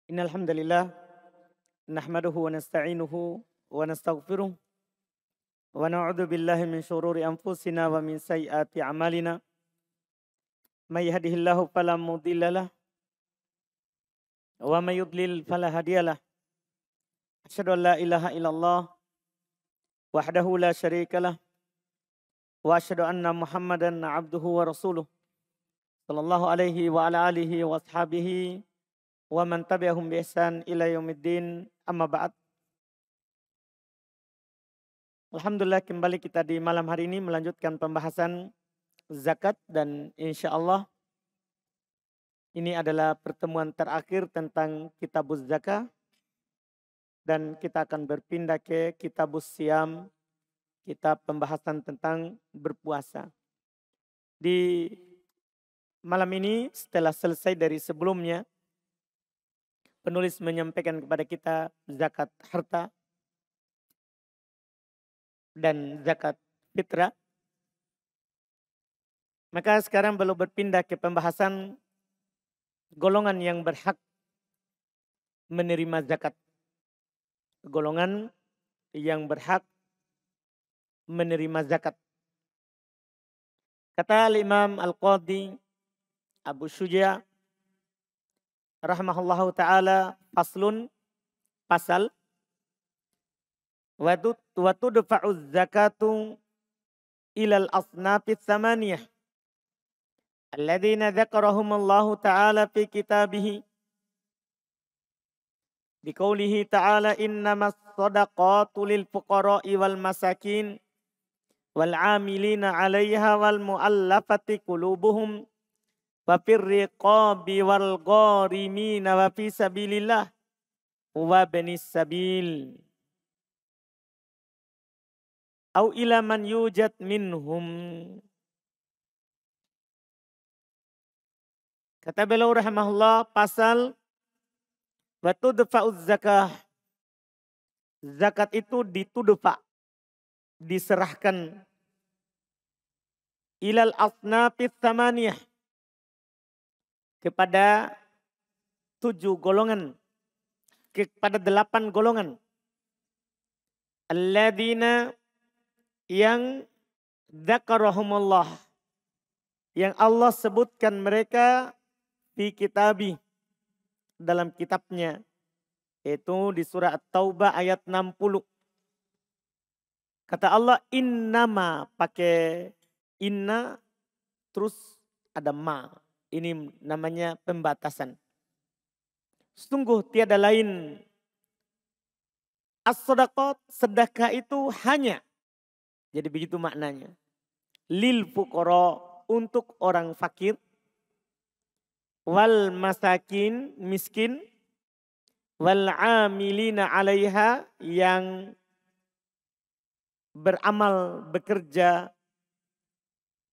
Innal hamdalillah nahmaduhu wa nasta'inuhu wa nastaghfiruh wa na'udzu billahi min syururi anfusina wa min sayyiati a'malina. May yahdihillahu fala mudhillalah wa may yudlil fala hadiyalah. Asyhadu an la ilaha illallah wahdahu la syarikalah wa asyhadu anna Muhammadan 'abduhu wa rasuluh sallallahu alaihi wa ala alihi wa ashabihi wa man tabi'ahum bi ihsan ila yaumiddin, amma ba'd. Alhamdulillah, kembali kita di malam hari ini melanjutkan pembahasan zakat, dan insya Allah ini adalah pertemuan terakhir tentang kitabuz zakah, dan kita akan berpindah ke kitabuz siam, kitab pembahasan tentang berpuasa. Di malam ini setelah selesai dari sebelumnya, penulis menyampaikan kepada kita zakat harta dan zakat fitrah. Maka sekarang belum berpindah ke pembahasan golongan yang berhak menerima zakat. Golongan yang berhak menerima zakat. Kata Imam Al-Qadhi Abu Syuja' rahimahullahu ta'ala, faslun, pasal, wa tudfa'uz zakatu ilal asnafis samaniyah alladzina dzakarahumullahu ta'ala fi kitabih biqaulihi ta'ala innamas shadaqatu lil fuqara'i wal masakin wal 'amilina 'alaiha wal mu'allafati qulubuhum wa fir riqabi wal gharimina wa fi sabilillah wa banis sabil au ila man yujad minhum. Kata beliau rahimahullah, pasal wa tudfa'uz zakah. Zakat itu ditudfa, diserahkan, ilal asnafis samaniyah, kepada 7 golongan, kepada 8 golongan. Alladzina, yang dzakarahumullah, yang Allah sebutkan mereka fi kitabi, dalam kitabnya, yaitu di surah At-Taubah ayat 60. Kata Allah innama, pakai inna terus ada ma. Ini namanya pembatasan. Sungguh tiada lain. As-sadaqat, sedekah itu hanya. Jadi begitu maknanya. Lil fuqara, untuk orang fakir. Wal masakin, miskin. Wal amilina 'alaiha, yang beramal, bekerja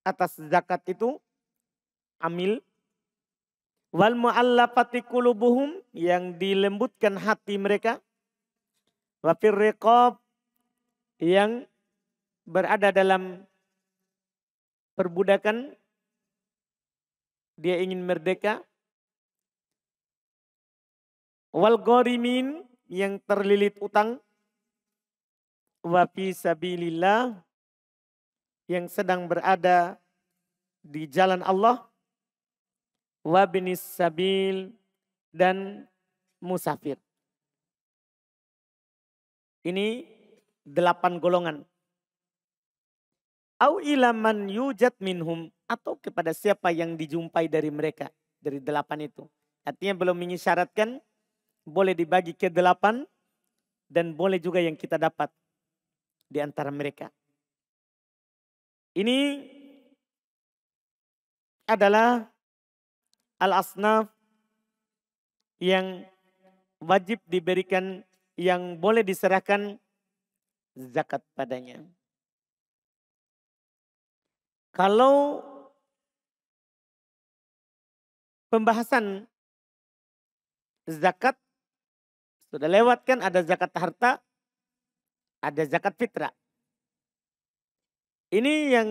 atas zakat itu, amil. Wal mu'allafati qulubuhum, yang dilembutkan hati mereka. Wa fir riqab, yang berada dalam perbudakan, dia ingin merdeka. Wal gharimin, yang terlilit utang. Wa fi sabilillah, yang sedang berada di jalan Allah. Wa binis sabil, dan musafir. Ini 8 golongan. Au ilaman yujad minhum, atau kepada siapa yang dijumpai dari mereka, dari 8 itu. Artinya belum mengisyaratkan, boleh dibagi ke 8 dan boleh juga yang kita dapat di antara mereka. Ini adalah al-asnaf yang wajib diberikan, yang boleh diserahkan zakat padanya. Kalau pembahasan zakat sudah lewat kan, ada zakat harta, ada zakat fitrah. Ini yang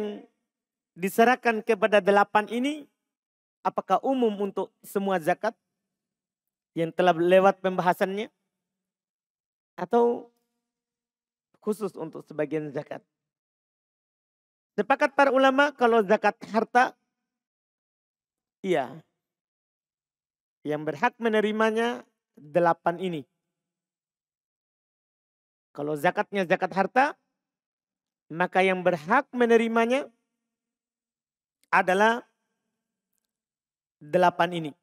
diserahkan kepada 8 ini, apakah umum untuk semua zakat? yang telah lewat pembahasannya atau khusus untuk sebagian zakat? Sepakat para ulama kalau zakat harta, iya. Yang berhak menerimanya 8 ini. Kalau zakatnya zakat harta, maka yang berhak menerimanya adalah 8 ini.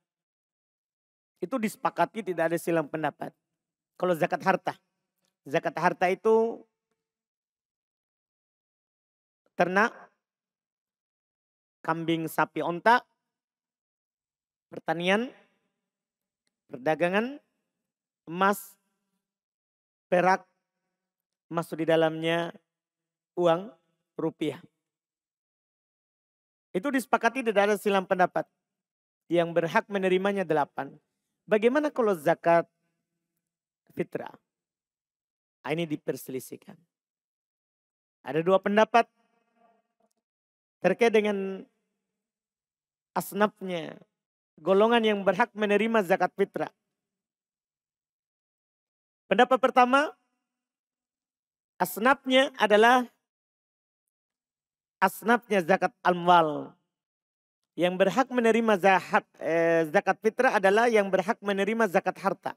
Itu disepakati, tidak ada silang pendapat. Kalau zakat harta. Zakat harta itu ternak, kambing, sapi, onta, pertanian, perdagangan, emas, perak, masuk di dalamnya uang rupiah. Itu disepakati, tidak ada silang pendapat. Yang berhak menerimanya 8. Bagaimana kalau zakat fitrah? Ini diperselisihkan. Ada 2 pendapat terkait dengan asnafnya, golongan yang berhak menerima zakat fitrah. Pendapat pertama, asnafnya adalah asnafnya zakat amwal. Yang berhak menerima zakat fitrah adalah yang berhak menerima zakat harta.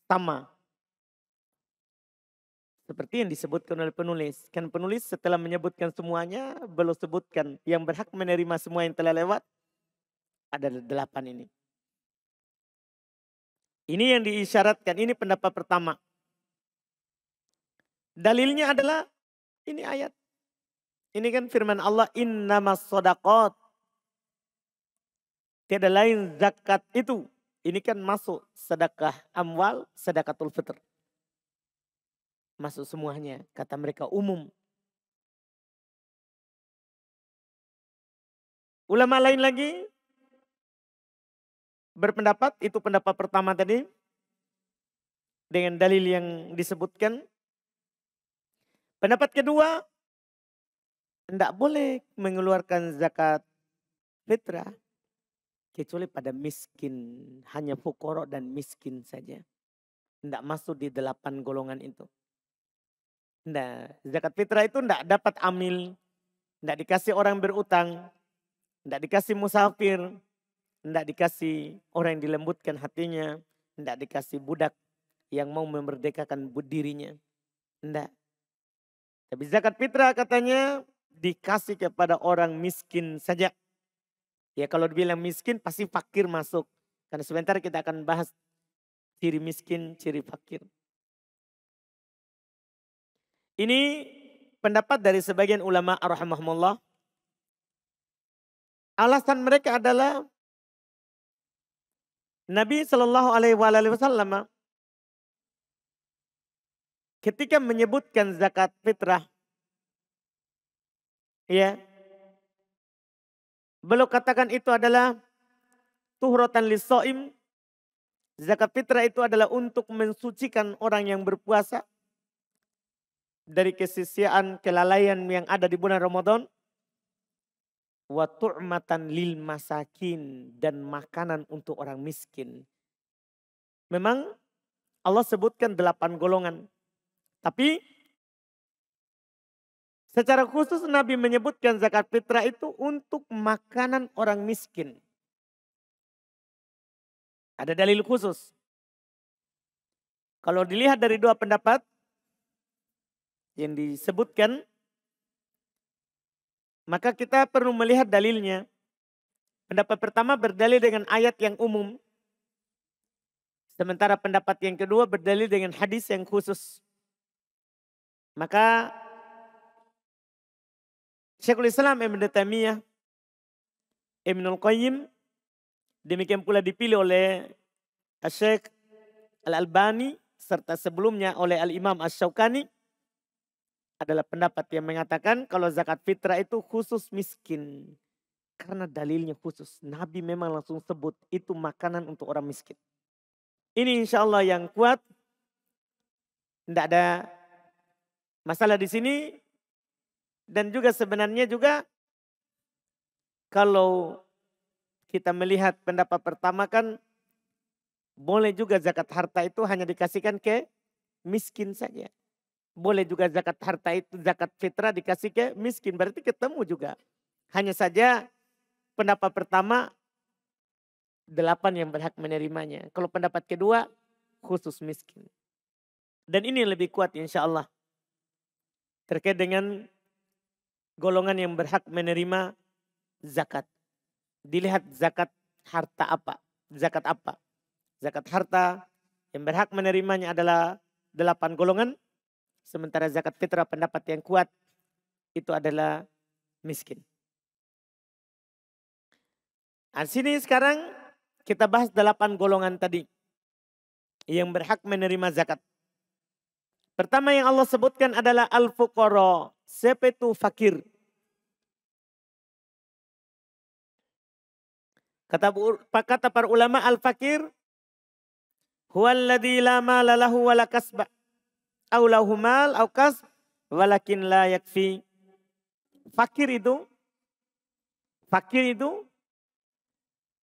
Sama. Seperti yang disebutkan oleh penulis. Kan penulis setelah menyebutkan semuanya, belum sebutkan yang berhak menerima semua yang telah lewat. Ada 8 ini. Ini yang diisyaratkan, ini pendapat pertama. Dalilnya adalah ini ayat. Ini kan firman Allah, innamas shadaqat. Tiada lain zakat itu. Ini kan masuk sedekah amwal, sedekatul fitr. Masuk semuanya, kata mereka umum. Ulama lain lagi berpendapat, itu pendapat pertama tadi. Dengan dalil yang disebutkan. Pendapat kedua, tidak boleh mengeluarkan zakat fitrah. Kecuali pada miskin, hanya fukoro dan miskin saja. Tidak masuk di 8 golongan itu. Nah, zakat fitrah itu tidak dapat amil, tidak dikasih orang berutang, tidak dikasih musafir, tidak dikasih orang yang dilembutkan hatinya, tidak dikasih budak yang mau memerdekakan dirinya. Tidak. Tapi zakat fitrah katanya dikasih kepada orang miskin saja. Ya kalau dibilang miskin pasti fakir masuk. Karena sebentar kita akan bahas ciri miskin, ciri fakir. Ini pendapat dari sebagian ulama rahimahumullah. Alasan mereka adalah Nabi Shallallahu Alaihi Wasallam ketika menyebutkan zakat fitrah, ya, beliau katakan itu adalah tuhratan lis-shaim. Zakat fitrah itu adalah untuk mensucikan orang yang berpuasa dari kesisiaan, kelalaian yang ada di bulan Ramadan. Wa tu'matan lil masakin, dan makanan untuk orang miskin. Memang Allah sebutkan 8 golongan. Tapi secara khusus Nabi menyebutkan zakat fitrah itu untuk makanan orang miskin. Ada dalil khusus. Kalau dilihat dari 2 pendapat yang disebutkan, maka kita perlu melihat dalilnya. Pendapat pertama berdalil dengan ayat yang umum. Sementara pendapat yang kedua berdalil dengan hadis yang khusus. Maka Syekhul Islam Ibn Taimiyah, Ibnul Qayyim, demikian pula dipilih oleh Syekh Al-Albani, serta sebelumnya oleh Al-Imam Asy-Syaukani, adalah pendapat yang mengatakan kalau zakat fitrah itu khusus miskin. Karena dalilnya khusus. Nabi memang langsung sebut itu makanan untuk orang miskin. Ini insya Allah yang kuat. Tidak ada masalah di sini. Dan juga sebenarnya juga kalau kita melihat pendapat pertama kan Boleh juga zakat harta itu hanya dikasihkan ke miskin saja. Boleh juga zakat harta itu, zakat fitrah dikasih ke miskin. Berarti ketemu juga. Hanya saja pendapat pertama 8 yang berhak menerimanya. Kalau pendapat kedua khusus miskin. Dan ini lebih kuat insya Allah. Terkait dengan golongan yang berhak menerima zakat. Dilihat zakat harta apa. Zakat apa. Zakat harta yang berhak menerimanya adalah 8 golongan. Sementara zakat fitrah pendapat yang kuat itu adalah miskin. Nah, sini sekarang kita bahas 8 golongan tadi yang berhak menerima zakat. Pertama yang Allah sebutkan adalah al-fuqara. Siapa itu fakir? Kata para ulama al-fakir huwallazi la mala lahu wa la kasba au lahu mal au kasb walakin la yakfi. Fakir itu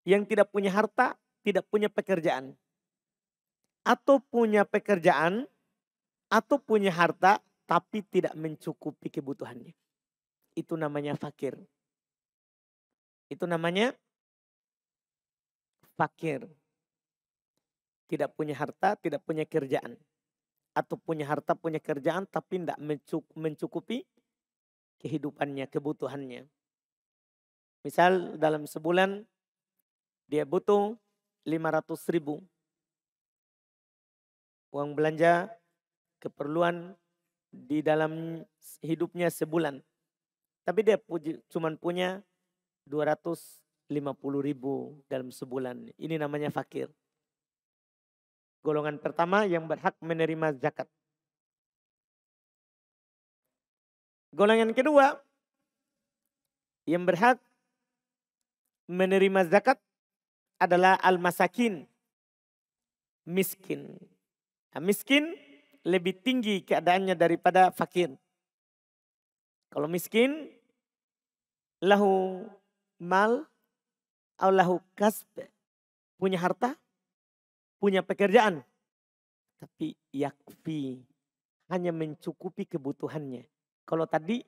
yang tidak punya harta, tidak punya pekerjaan. Atau punya pekerjaan, atau punya harta, tapi tidak mencukupi kebutuhannya. Itu namanya fakir. Itu namanya fakir. Tidak punya harta, tidak punya kerjaan. Atau punya harta, punya kerjaan, tapi tidak mencukupi kehidupannya, kebutuhannya. Misal dalam sebulan dia butuh 500.000 uang belanja keperluan di dalam hidupnya sebulan. Tapi dia cuma punya 250.000 dalam sebulan. Ini namanya fakir. Golongan pertama yang berhak menerima zakat. Golongan kedua yang berhak menerima zakat adalah al-masakin. Miskin. Nah, miskin lebih tinggi keadaannya daripada fakir. Kalau miskin, lahu mal, atau lahu kasb, punya harta, punya pekerjaan. Tapi yakfi, hanya mencukupi kebutuhannya. Kalau tadi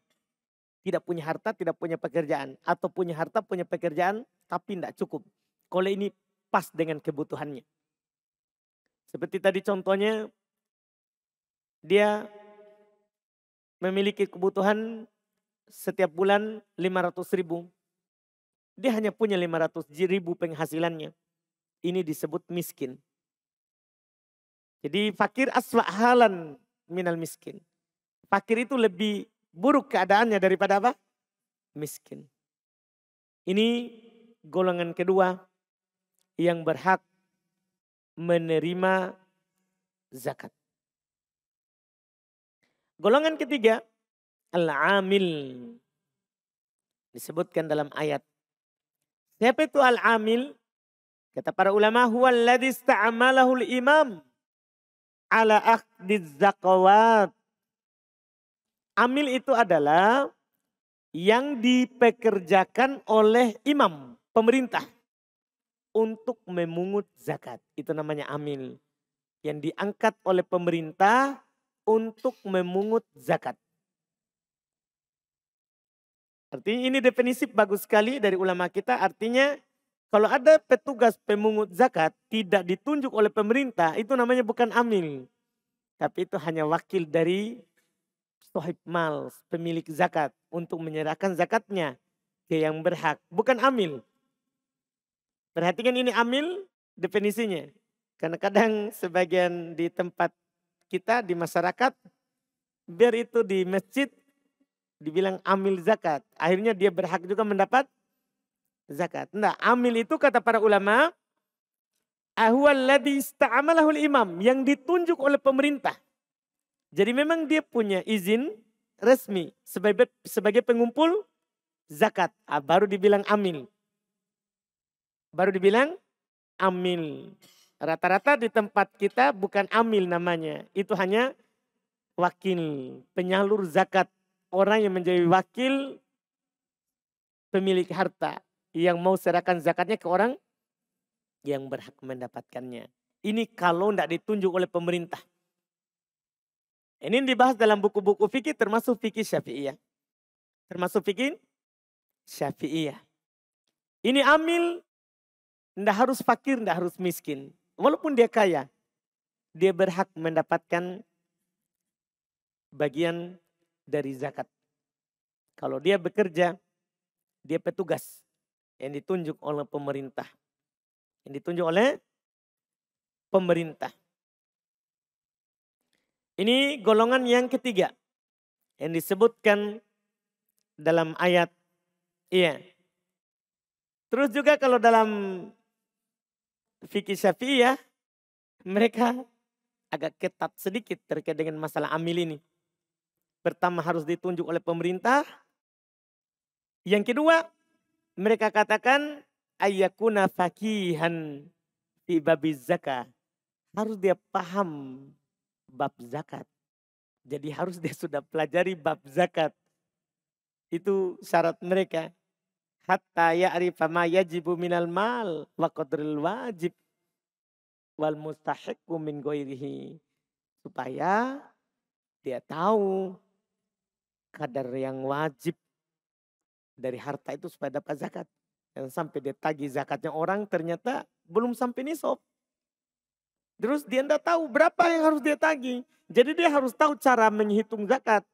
tidak punya harta, tidak punya pekerjaan. Atau punya harta, punya pekerjaan, tapi tidak cukup. Kalau ini pas dengan kebutuhannya. Seperti tadi contohnya, dia memiliki kebutuhan setiap bulan 500.000. Dia hanya punya 500.000 penghasilannya. Ini disebut miskin. Jadi fakir aswa halan minal miskin. Fakir itu lebih buruk keadaannya daripada apa? Miskin. Ini golongan kedua yang berhak menerima zakat. Golongan ketiga, al-amil. Disebutkan dalam ayat. Siapa itu al-amil? Kata para ulama, huwallazi ista'malahul imam ala akhdiz zakawat. Amil itu adalah yang dipekerjakan oleh imam, pemerintah, untuk memungut zakat. Itu namanya amil. Yang diangkat oleh pemerintah untuk memungut zakat. Artinya ini definisi bagus sekali dari ulama kita. Artinya kalau ada petugas pemungut zakat tidak ditunjuk oleh pemerintah, itu namanya bukan amil. Tapi itu hanya wakil dari sohib mal, pemilik zakat, untuk menyerahkan zakatnya ke yang berhak. Bukan amil. Perhatikan ini amil definisinya. Karena kadang sebagian di tempat kita, di masyarakat, biar itu di masjid dibilang amil zakat. Akhirnya dia berhak juga mendapat zakat. Nah, amil itu kata para ulama, ahualladzi ista'amalahul imam, yang ditunjuk oleh pemerintah. Jadi memang dia punya izin resmi sebagai pengumpul zakat. Baru dibilang amil. Baru dibilang amil. Rata-rata di tempat kita bukan amil namanya. Itu hanya wakil, penyalur zakat. Orang yang menjadi wakil pemilik harta. Yang mau serahkan zakatnya ke orang yang berhak mendapatkannya. Ini kalau tidak ditunjuk oleh pemerintah. Ini dibahas dalam buku-buku fikih termasuk fikih Syafi'iyah. Termasuk fikih Syafi'iyah. Ini amil tidak harus fakir, tidak harus miskin. Walaupun dia kaya, dia berhak mendapatkan bagian dari zakat. Kalau dia bekerja, dia petugas yang ditunjuk oleh pemerintah. Yang ditunjuk oleh pemerintah. Ini golongan yang ketiga yang disebutkan dalam ayat. Iya. Terus juga kalau dalam fikih Syafi'iyah, mereka agak ketat sedikit terkait dengan masalah amil ini. Pertama harus ditunjuk oleh pemerintah. Yang kedua, mereka katakan ayyakuna faqihan fi babiz zakah. Harus dia paham bab zakat. Jadi harus dia sudah pelajari bab zakat. Itu syarat mereka. Hatta ya'rifa ma yajibu minal mal wa qadril wajib wal mustahiqu min ghairihi. Supaya dia tahu kadar yang wajib dari harta itu supaya dapat zakat. Dan sampai dia tagih zakatnya orang ternyata belum sampai nisab. Terus dia tidak tahu berapa yang harus dia tagih. Jadi dia harus tahu cara menghitung zakat.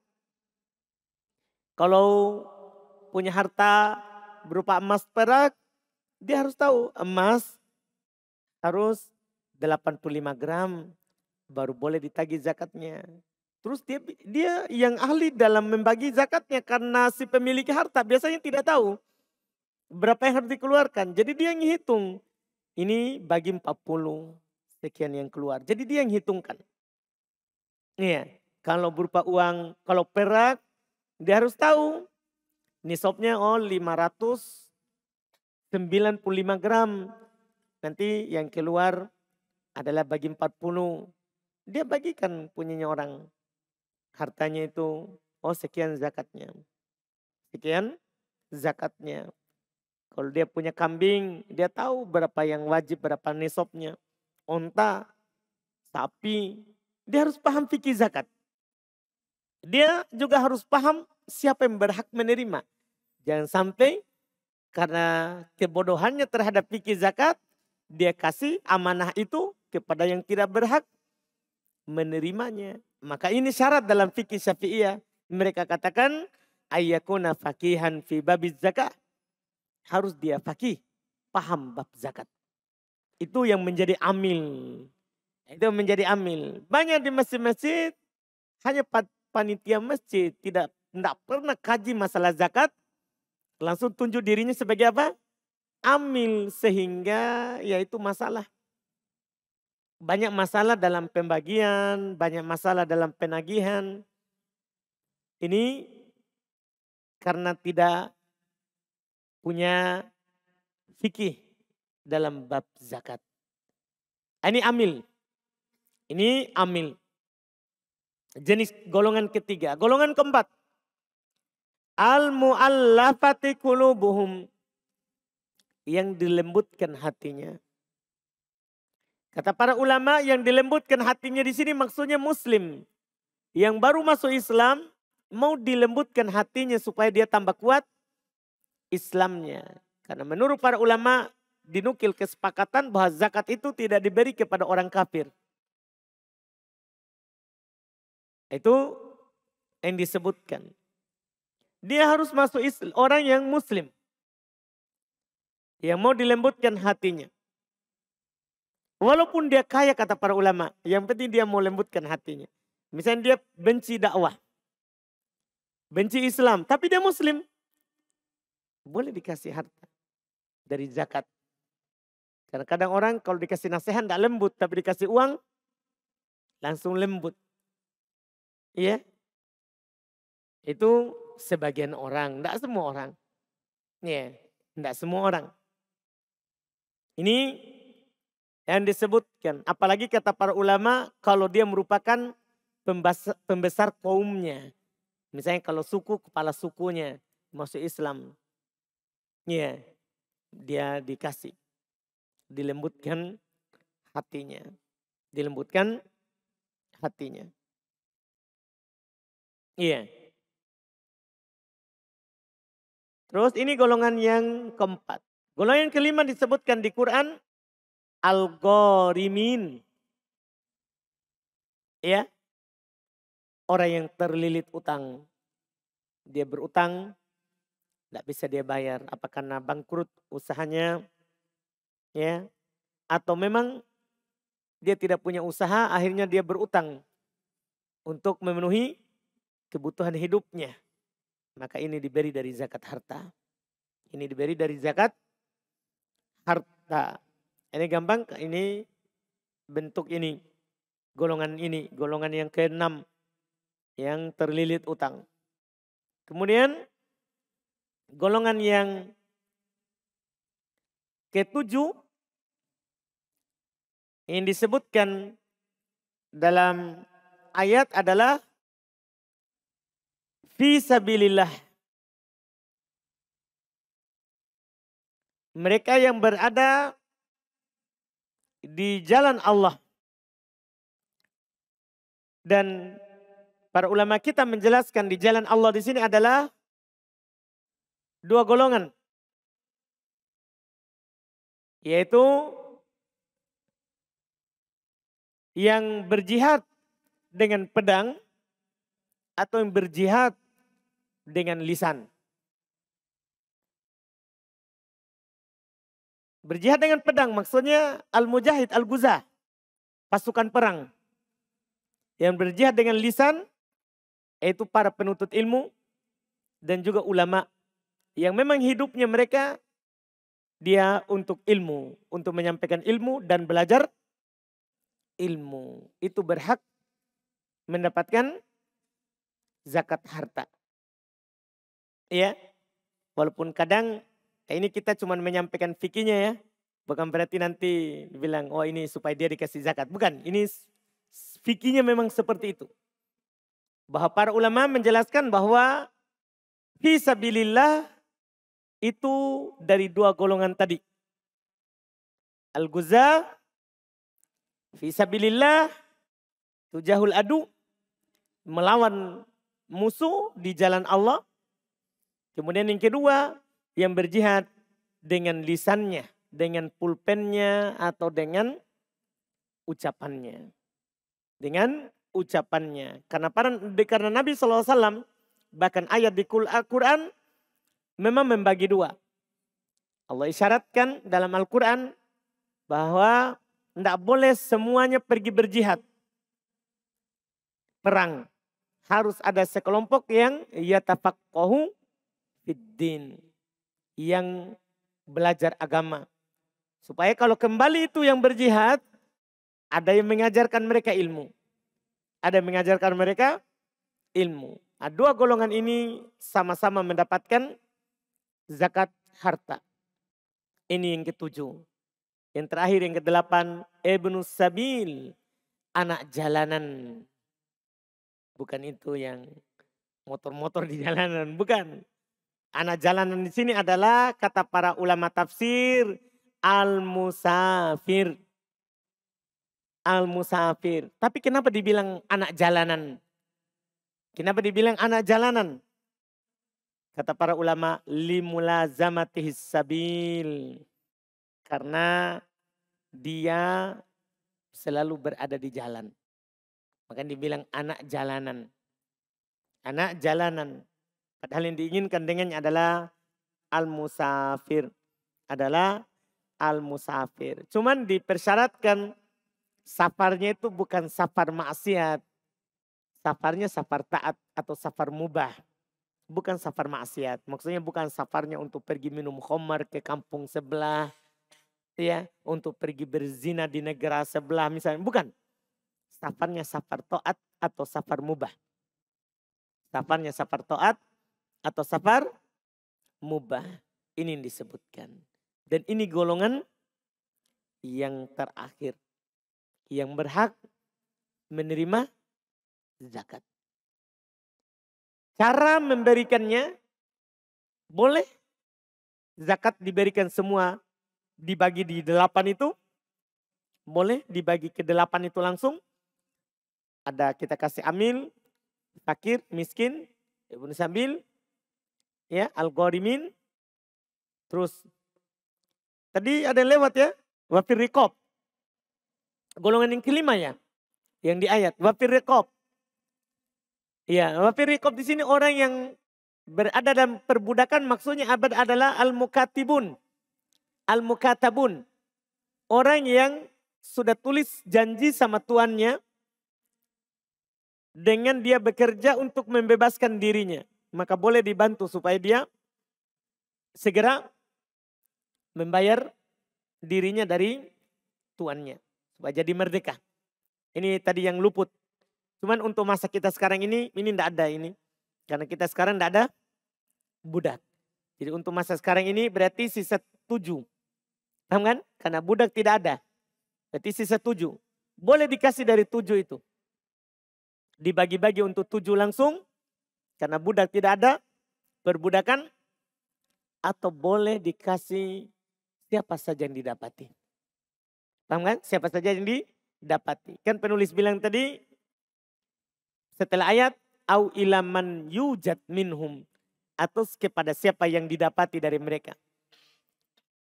Kalau punya harta berupa emas perak, dia harus tahu emas harus 85 gram baru boleh ditagih zakatnya. Terus dia yang ahli dalam membagi zakatnya karena si pemilik harta biasanya tidak tahu berapa yang harus dikeluarkan. Jadi dia yang hitung. Ini bagi 40 sekian yang keluar. Jadi dia yang hitungkan. Iya, kalau berupa uang, kalau perak dia harus tahu nisabnya 595 gram. Nanti yang keluar adalah bagi 40. Dia bagikan punyanya orang. Hartanya itu, sekian zakatnya. Sekian zakatnya. Kalau dia punya kambing, dia tahu berapa yang wajib, berapa nisabnya. Onta, sapi, dia harus paham fikih zakat. Dia juga harus paham siapa yang berhak menerima. Jangan sampai karena kebodohannya terhadap fikih zakat, dia kasih amanah itu kepada yang tidak berhak menerimanya. Maka ini syarat dalam fikih Syafi'iyah. Mereka katakan ayyakuna faqihan fi babiz zakat. Harus dia faqih, paham bab zakat. Itu yang menjadi amil. Itu yang menjadi amil. Banyak di masjid-masjid hanya panitia masjid tidak pernah kaji masalah zakat. Langsung tunjuk dirinya sebagai apa? Amil, sehingga ya itu masalah. Banyak masalah dalam pembagian, banyak masalah dalam penagihan. Ini karena tidak punya fikih dalam bab zakat. Ini amil. Ini amil. Jenis golongan ketiga. Golongan keempat. Al-mu'allafati qulubuhum. Yang dilembutkan hatinya. Kata para ulama yang dilembutkan hatinya di sini maksudnya muslim. Yang baru masuk Islam mau dilembutkan hatinya supaya dia tambah kuat Islamnya. Karena menurut para ulama dinukil kesepakatan bahwa zakat itu tidak diberi kepada orang kafir. Itu yang disebutkan. Dia harus masuk Islam, orang yang muslim. Yang mau dilembutkan hatinya. Walaupun dia kaya kata para ulama, yang penting dia mau lembutkan hatinya. Misalnya dia benci dakwah, benci Islam, tapi dia muslim. Boleh dikasih harta dari zakat. Karena kadang orang kalau dikasih nasihat tidak lembut, tapi dikasih uang langsung lembut. Iya. Itu sebagian orang, tidak semua orang. Iya, tidak semua orang. Ini yang disebutkan. Apalagi kata para ulama kalau dia merupakan pembesar kaumnya. Misalnya kalau suku, kepala sukunya masuk Islam. Ya, dia dikasih. Dilembutkan hatinya. Dilembutkan hatinya. Iya. Terus ini golongan yang keempat. Golongan yang kelima disebutkan di Quran al-ghorimin. Ya, orang yang terlilit utang. Dia berutang, tidak bisa dia bayar. Apa karena bangkrut usahanya, ya, atau memang dia tidak punya usaha, akhirnya dia berutang untuk memenuhi kebutuhan hidupnya. Maka ini diberi dari zakat harta. Ini diberi dari zakat harta. Ini gampang, ini bentuk ini. Golongan yang keenam yang terlilit utang. Kemudian golongan yang ketujuh yang disebutkan dalam ayat adalah fi sabilillah. Mereka yang berada di jalan Allah. Dan para ulama kita menjelaskan di jalan Allah di sini adalah dua golongan. Yaitu yang berjihad dengan pedang atau yang berjihad dengan lisan. Berjihad dengan pedang maksudnya al-mujahid, al-guzah, pasukan perang. Yang berjihad dengan lisan yaitu para penuntut ilmu dan juga ulama yang memang hidupnya mereka dia untuk ilmu, untuk menyampaikan ilmu dan belajar ilmu. Itu berhak mendapatkan zakat harta. Ya, walaupun kadang ini kita cuma menyampaikan fikihnya ya. Bukan berarti nanti dibilang oh ini supaya dia dikasih zakat. Bukan, ini fikihnya memang seperti itu. Bahwa para ulama menjelaskan bahwa fisabilillah itu dari dua golongan tadi. Al-Ghuzah, fisabilillah, tujahul adu, melawan musuh di jalan Allah. Kemudian yang kedua, yang berjihad dengan lisannya, dengan pulpennya atau dengan ucapannya. Dengan ucapannya. Karena Nabi SAW bahkan ayat di Al-Quran memang membagi dua. Allah isyaratkan dalam Al-Quran bahwa tidak boleh semuanya pergi berjihad. Perang. Harus ada sekelompok yang yatafaqahu fiddin. Yang belajar agama. Supaya kalau kembali itu yang berjihad, ada yang mengajarkan mereka ilmu. Ada yang mengajarkan mereka ilmu. Nah, dua golongan ini sama-sama mendapatkan zakat harta. Ini yang ketujuh. Yang terakhir yang kedelapan, ibnu sabil, anak jalanan. Bukan itu yang motor-motor di jalanan, bukan. Anak jalanan di sini adalah kata para ulama tafsir al-musafir. Al-musafir. Tapi kenapa dibilang anak jalanan? Kenapa dibilang anak jalanan? Kata para ulama limulazamatihis sabil. Karena dia selalu berada di jalan. Maka dibilang anak jalanan. Anak jalanan. Padahal yang diinginkan dengannya adalah al-musafir. Adalah al-musafir. Cuman dipersyaratkan safarnya itu bukan safar maksiat. Safarnya safar taat atau safar mubah. Bukan safar maksiat. Maksudnya bukan safarnya untuk pergi minum khamar ke kampung sebelah. Ya, untuk pergi berzina di negara sebelah misalnya. Bukan. Safarnya safar taat atau safar mubah. Safarnya safar taat atau safar mubah. Ini yang disebutkan. Dan ini golongan yang terakhir. Yang berhak menerima zakat. Cara memberikannya boleh zakat diberikan semua dibagi di 8 itu Boleh dibagi ke 8 itu langsung. Ada kita kasih amil, fakir, miskin, ibnu sabil, ya, al-ghorimin. Terus tadi ada yang lewat ya, wafir rikob. Golongan yang kelima ya, yang di ayat wafir rikob. Ya, wafir rikob di sini orang yang berada dalam perbudakan, maksudnya abad adalah al-mukatibun, al-mukatabun. Orang yang sudah tulis janji sama tuannya dengan dia bekerja untuk membebaskan dirinya. Maka boleh dibantu supaya dia segera membayar dirinya dari tuannya. Supaya jadi merdeka. Ini tadi yang luput. Cuman untuk masa kita sekarang ini tidak ada ini. Karena kita sekarang tidak ada budak. Jadi untuk masa sekarang ini berarti sisa 7. Paham kan? Karena budak tidak ada. Berarti sisa 7. Boleh dikasih dari 7 itu. Dibagi-bagi untuk 7 langsung. Karena budak tidak ada perbudakan. Atau boleh dikasih siapa saja yang didapati. Paham kan? Siapa saja yang didapati. Kan penulis bilang tadi. Setelah ayat. Au ilaman yujad minhum. Atau kepada siapa yang didapati dari mereka.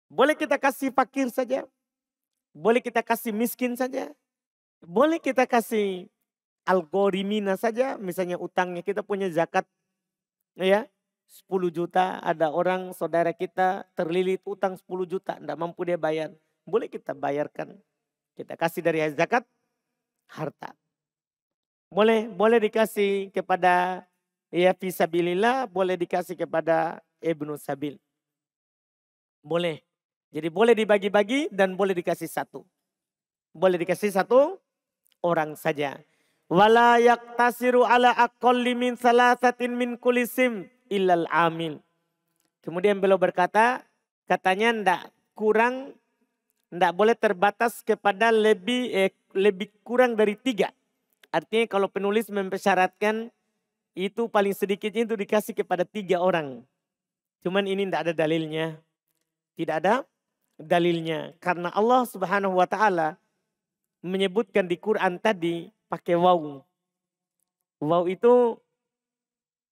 Boleh kita kasih fakir saja. Boleh kita kasih miskin saja. Boleh kita kasih al-ghorimina saja. Misalnya utangnya kita punya zakat. Ya, 10 juta. Ada orang saudara kita terlilit utang 10 juta. Tidak mampu dia bayar. Boleh kita bayarkan. Kita kasih dari zakat harta. Boleh dikasih kepada ya fisabilillah. Boleh dikasih kepada ibnu sabil. Boleh. Jadi boleh dibagi-bagi dan boleh dikasih 1. Boleh dikasih 1 orang saja. Wala yaktasiru ala aqalli min salasatin min kulisim illal amil. Kemudian beliau berkata, katanya ndak boleh terbatas kepada lebih kurang dari 3. Artinya kalau penulis mempersyaratkan itu paling sedikitnya itu dikasih kepada 3 orang. Cuman ini ndak ada dalilnya. Tidak ada dalilnya. Karena Allah Subhanahu wa ta'ala menyebutkan di Quran tadi pakai waw. Waw itu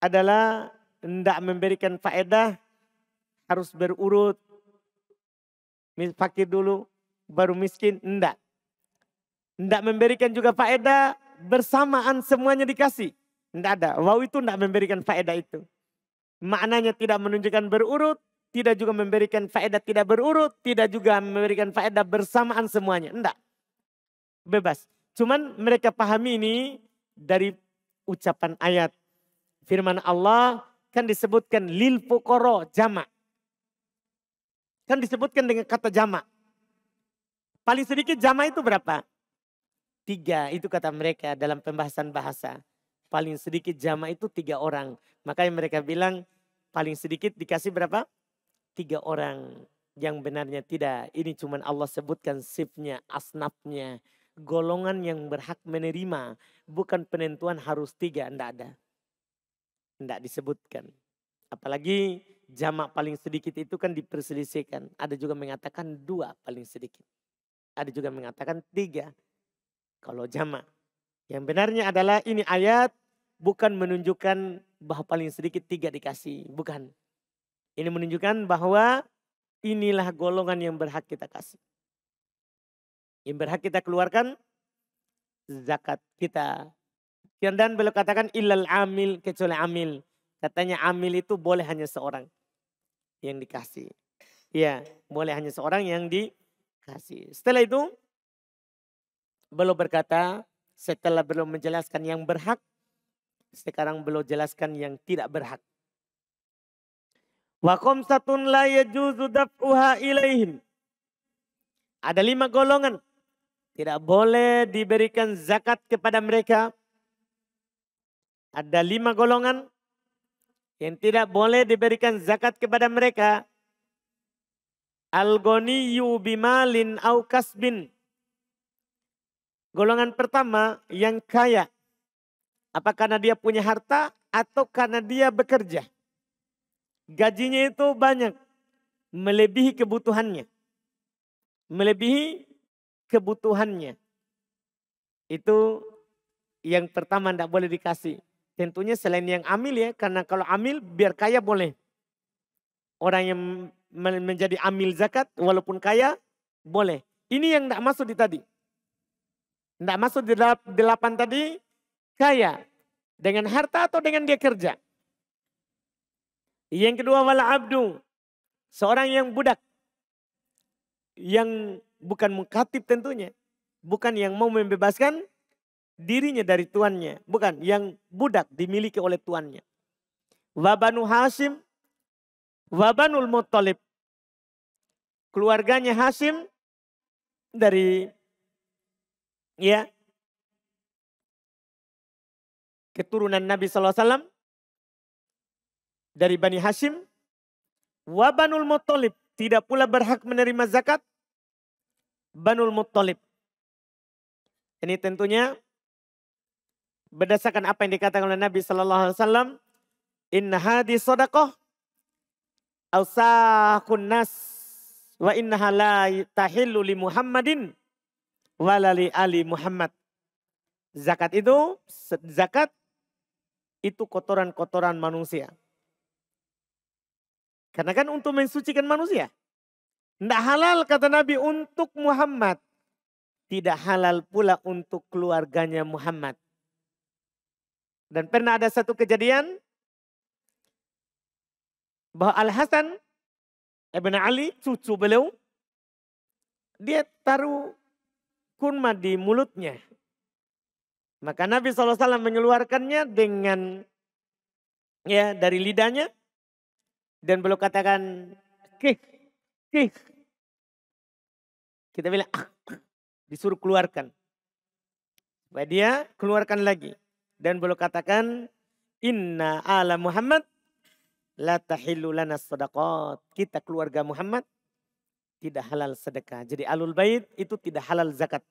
adalah tidak memberikan faedah, harus berurut. Fakir dulu, baru miskin, tidak. Tidak memberikan juga faedah, bersamaan semuanya dikasih. Tidak ada, waw itu tidak memberikan faedah itu. Maknanya tidak menunjukkan berurut, tidak juga memberikan faedah tidak berurut, tidak juga memberikan faedah bersamaan semuanya. Tidak. Bebas. Cuman mereka pahami ini dari ucapan ayat. Firman Allah kan disebutkan lil fuqara jamak. Kan disebutkan dengan kata jamak. Paling sedikit jamak itu berapa? 3, itu kata mereka dalam pembahasan bahasa. Paling sedikit jamak itu 3 orang. Makanya mereka bilang paling sedikit dikasih berapa? 3 orang. Yang benarnya tidak. Ini cuma Allah sebutkan sifnya, asnafnya. Golongan yang berhak menerima. Bukan penentuan harus 3. Tidak ada. Tidak disebutkan. Apalagi jamak paling sedikit itu kan diperselisihkan. Ada juga mengatakan 2 paling sedikit. Ada juga mengatakan 3. Kalau jamak. Yang benarnya adalah ini ayat bukan menunjukkan bahwa paling sedikit 3 dikasih. Bukan. Ini menunjukkan bahwa inilah golongan yang berhak kita kasih. Yang berhak kita keluarkan zakat kita. Dan beliau katakan illal amil, kecuali amil. Katanya amil itu boleh hanya seorang yang dikasih. Ya, boleh hanya seorang yang dikasih. Setelah itu beliau berkata, setelah beliau menjelaskan yang berhak, sekarang beliau jelaskan yang tidak berhak. Wa khamsatun la yajuzu daf'uha ilaihim. Ada 5 golongan. Tidak boleh diberikan zakat kepada mereka. Ada 5 golongan yang tidak boleh diberikan zakat kepada mereka. Al-ghaniyyu bimalin au kasbin. Golongan pertama yang kaya. Apa karena dia punya harta atau karena dia bekerja? Gajinya itu banyak. Melebihi kebutuhannya. Melebihi kebutuhannya. Itu yang pertama tidak boleh dikasih. Tentunya selain yang amil ya, karena kalau amil biar kaya boleh. Orang yang menjadi amil zakat walaupun kaya boleh. Ini yang tidak masuk di tadi. Tidak masuk di 8 tadi kaya. Dengan harta atau dengan dia kerja. Yang kedua wala abdu. Seorang yang budak. Yang bukan mukatib tentunya. Bukan yang mau membebaskan dirinya dari tuannya. Bukan, yang budak dimiliki oleh tuannya. Wabanu Hashim, wabanul Muttalib. Keluarganya Hashim dari ya keturunan Nabi SAW. Dari Bani Hashim. Wabanul Muttalib. Tidak pula berhak menerima zakat. Banul Muttalib. Ini tentunya berdasarkan apa yang dikatakan oleh Nabi SAW. Inna hadi sodakoh. Ausakun nas. Wa innaha la tahillu li Muhammadin. Walali ali Muhammad. Zakat itu kotoran-kotoran manusia. Karena kan untuk mensucikan manusia. Tidak halal kata Nabi untuk Muhammad. Tidak halal pula untuk keluarganya Muhammad. Dan pernah ada satu kejadian. Bahwa Al-Hasan Ibn Ali, cucu beliau. Dia taruh kurma di mulutnya. Maka Nabi SAW mengeluarkannya dengan ya dari lidahnya. Dan beliau katakan, kih. Kita bilang, disuruh keluarkan. Supaya dia keluarkan lagi. Dan beliau katakan, inna ala Muhammad la tahillu lana sadaqat. Kita keluarga Muhammad tidak halal sedekah. Jadi alul bait itu tidak halal zakat.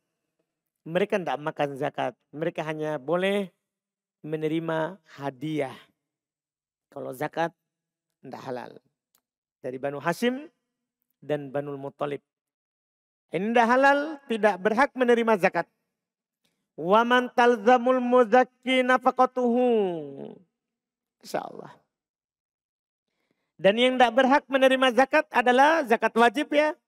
Mereka tidak makan zakat. Mereka hanya boleh menerima hadiah. Kalau zakat tidak halal. Dari Banu Hashim dan Banul Muttalib. Ini tidak halal, tidak berhak menerima zakat. Wa man talzamul muzakki nafaqatuhu. Insyaallah. Dan yang tidak berhak menerima zakat adalah zakat wajib ya.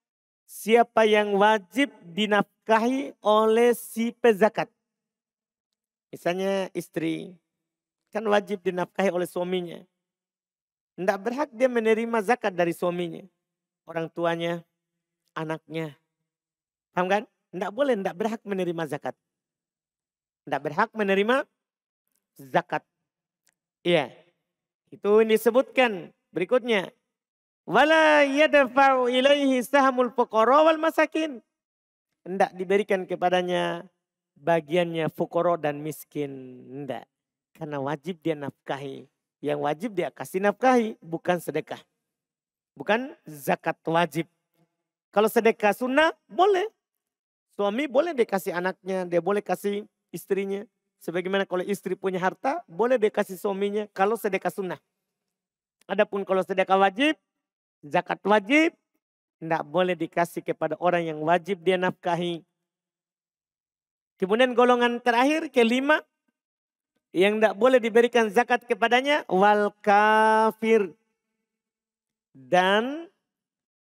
Siapa yang wajib dinafkahi oleh si pezakat. Misalnya istri. Kan wajib dinafkahi oleh suaminya. Tidak berhak dia menerima zakat dari suaminya. Orang tuanya, anaknya. Paham kan? Tidak boleh, tidak berhak menerima zakat. Tidak berhak menerima zakat. Iya. Itu disebutkan berikutnya. Wala yadfa'u ilaihi sahamul fuqara wal masakin. Tidak diberikan kepadanya bagiannya fuqara dan miskin. Tidak. Karena wajib dia nafkahi. Yang wajib dia kasih nafkahi, bukan sedekah. Bukan zakat wajib. Kalau sedekah sunnah, boleh. Suami boleh dia kasih anaknya, dia boleh kasih istrinya. Sebagaimana kalau istri punya harta, boleh dia kasih suaminya kalau sedekah sunnah. Adapun kalau sedekah wajib, zakat wajib, tidak boleh dikasih kepada orang yang wajib dia nafkahi. Kemudian golongan terakhir, kelima, yang tidak boleh diberikan zakat kepadanya, wal kafir. Dan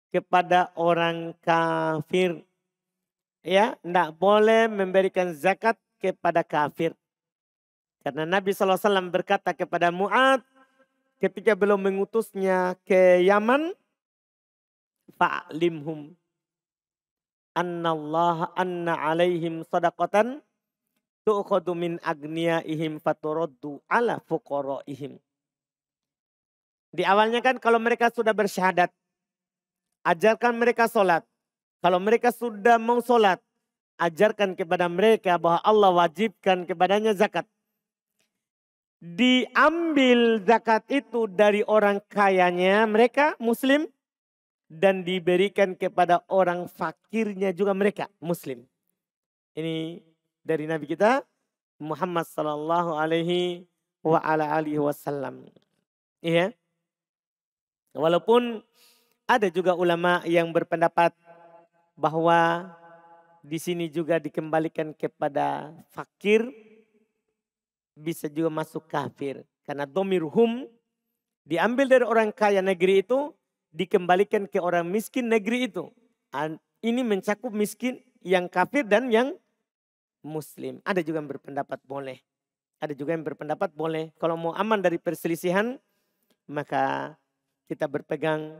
kepada orang kafir. Ya, tidak boleh memberikan zakat kepada kafir. Karena Nabi SAW berkata kepada Mu'ad ketika belum mengutusnya ke Yaman, fa'limhum anna alaihim sadaqatan tu'khadu min agniyaihim faturaddu ala fuqaraihim. Di awalnya kan kalau mereka sudah bersyahadat, ajarkan mereka sholat. Kalau mereka sudah mau sholat, ajarkan kepada mereka bahwa Allah wajibkan kepadanya zakat. Diambil zakat itu dari orang kayanya mereka muslim. Dan diberikan kepada orang fakirnya juga mereka muslim. Ini dari Nabi kita Muhammad sallallahu alaihi wasallam. Iya. Walaupun ada juga ulama yang berpendapat bahwa di sini juga dikembalikan kepada fakir, bisa juga masuk kafir. Karena domir hum diambil dari orang kaya negeri itu, dikembalikan ke orang miskin negeri itu. Ini mencakup miskin yang kafir dan yang muslim. Ada juga yang berpendapat boleh. Ada juga yang berpendapat boleh. Kalau mau aman dari perselisihan, maka kita berpegang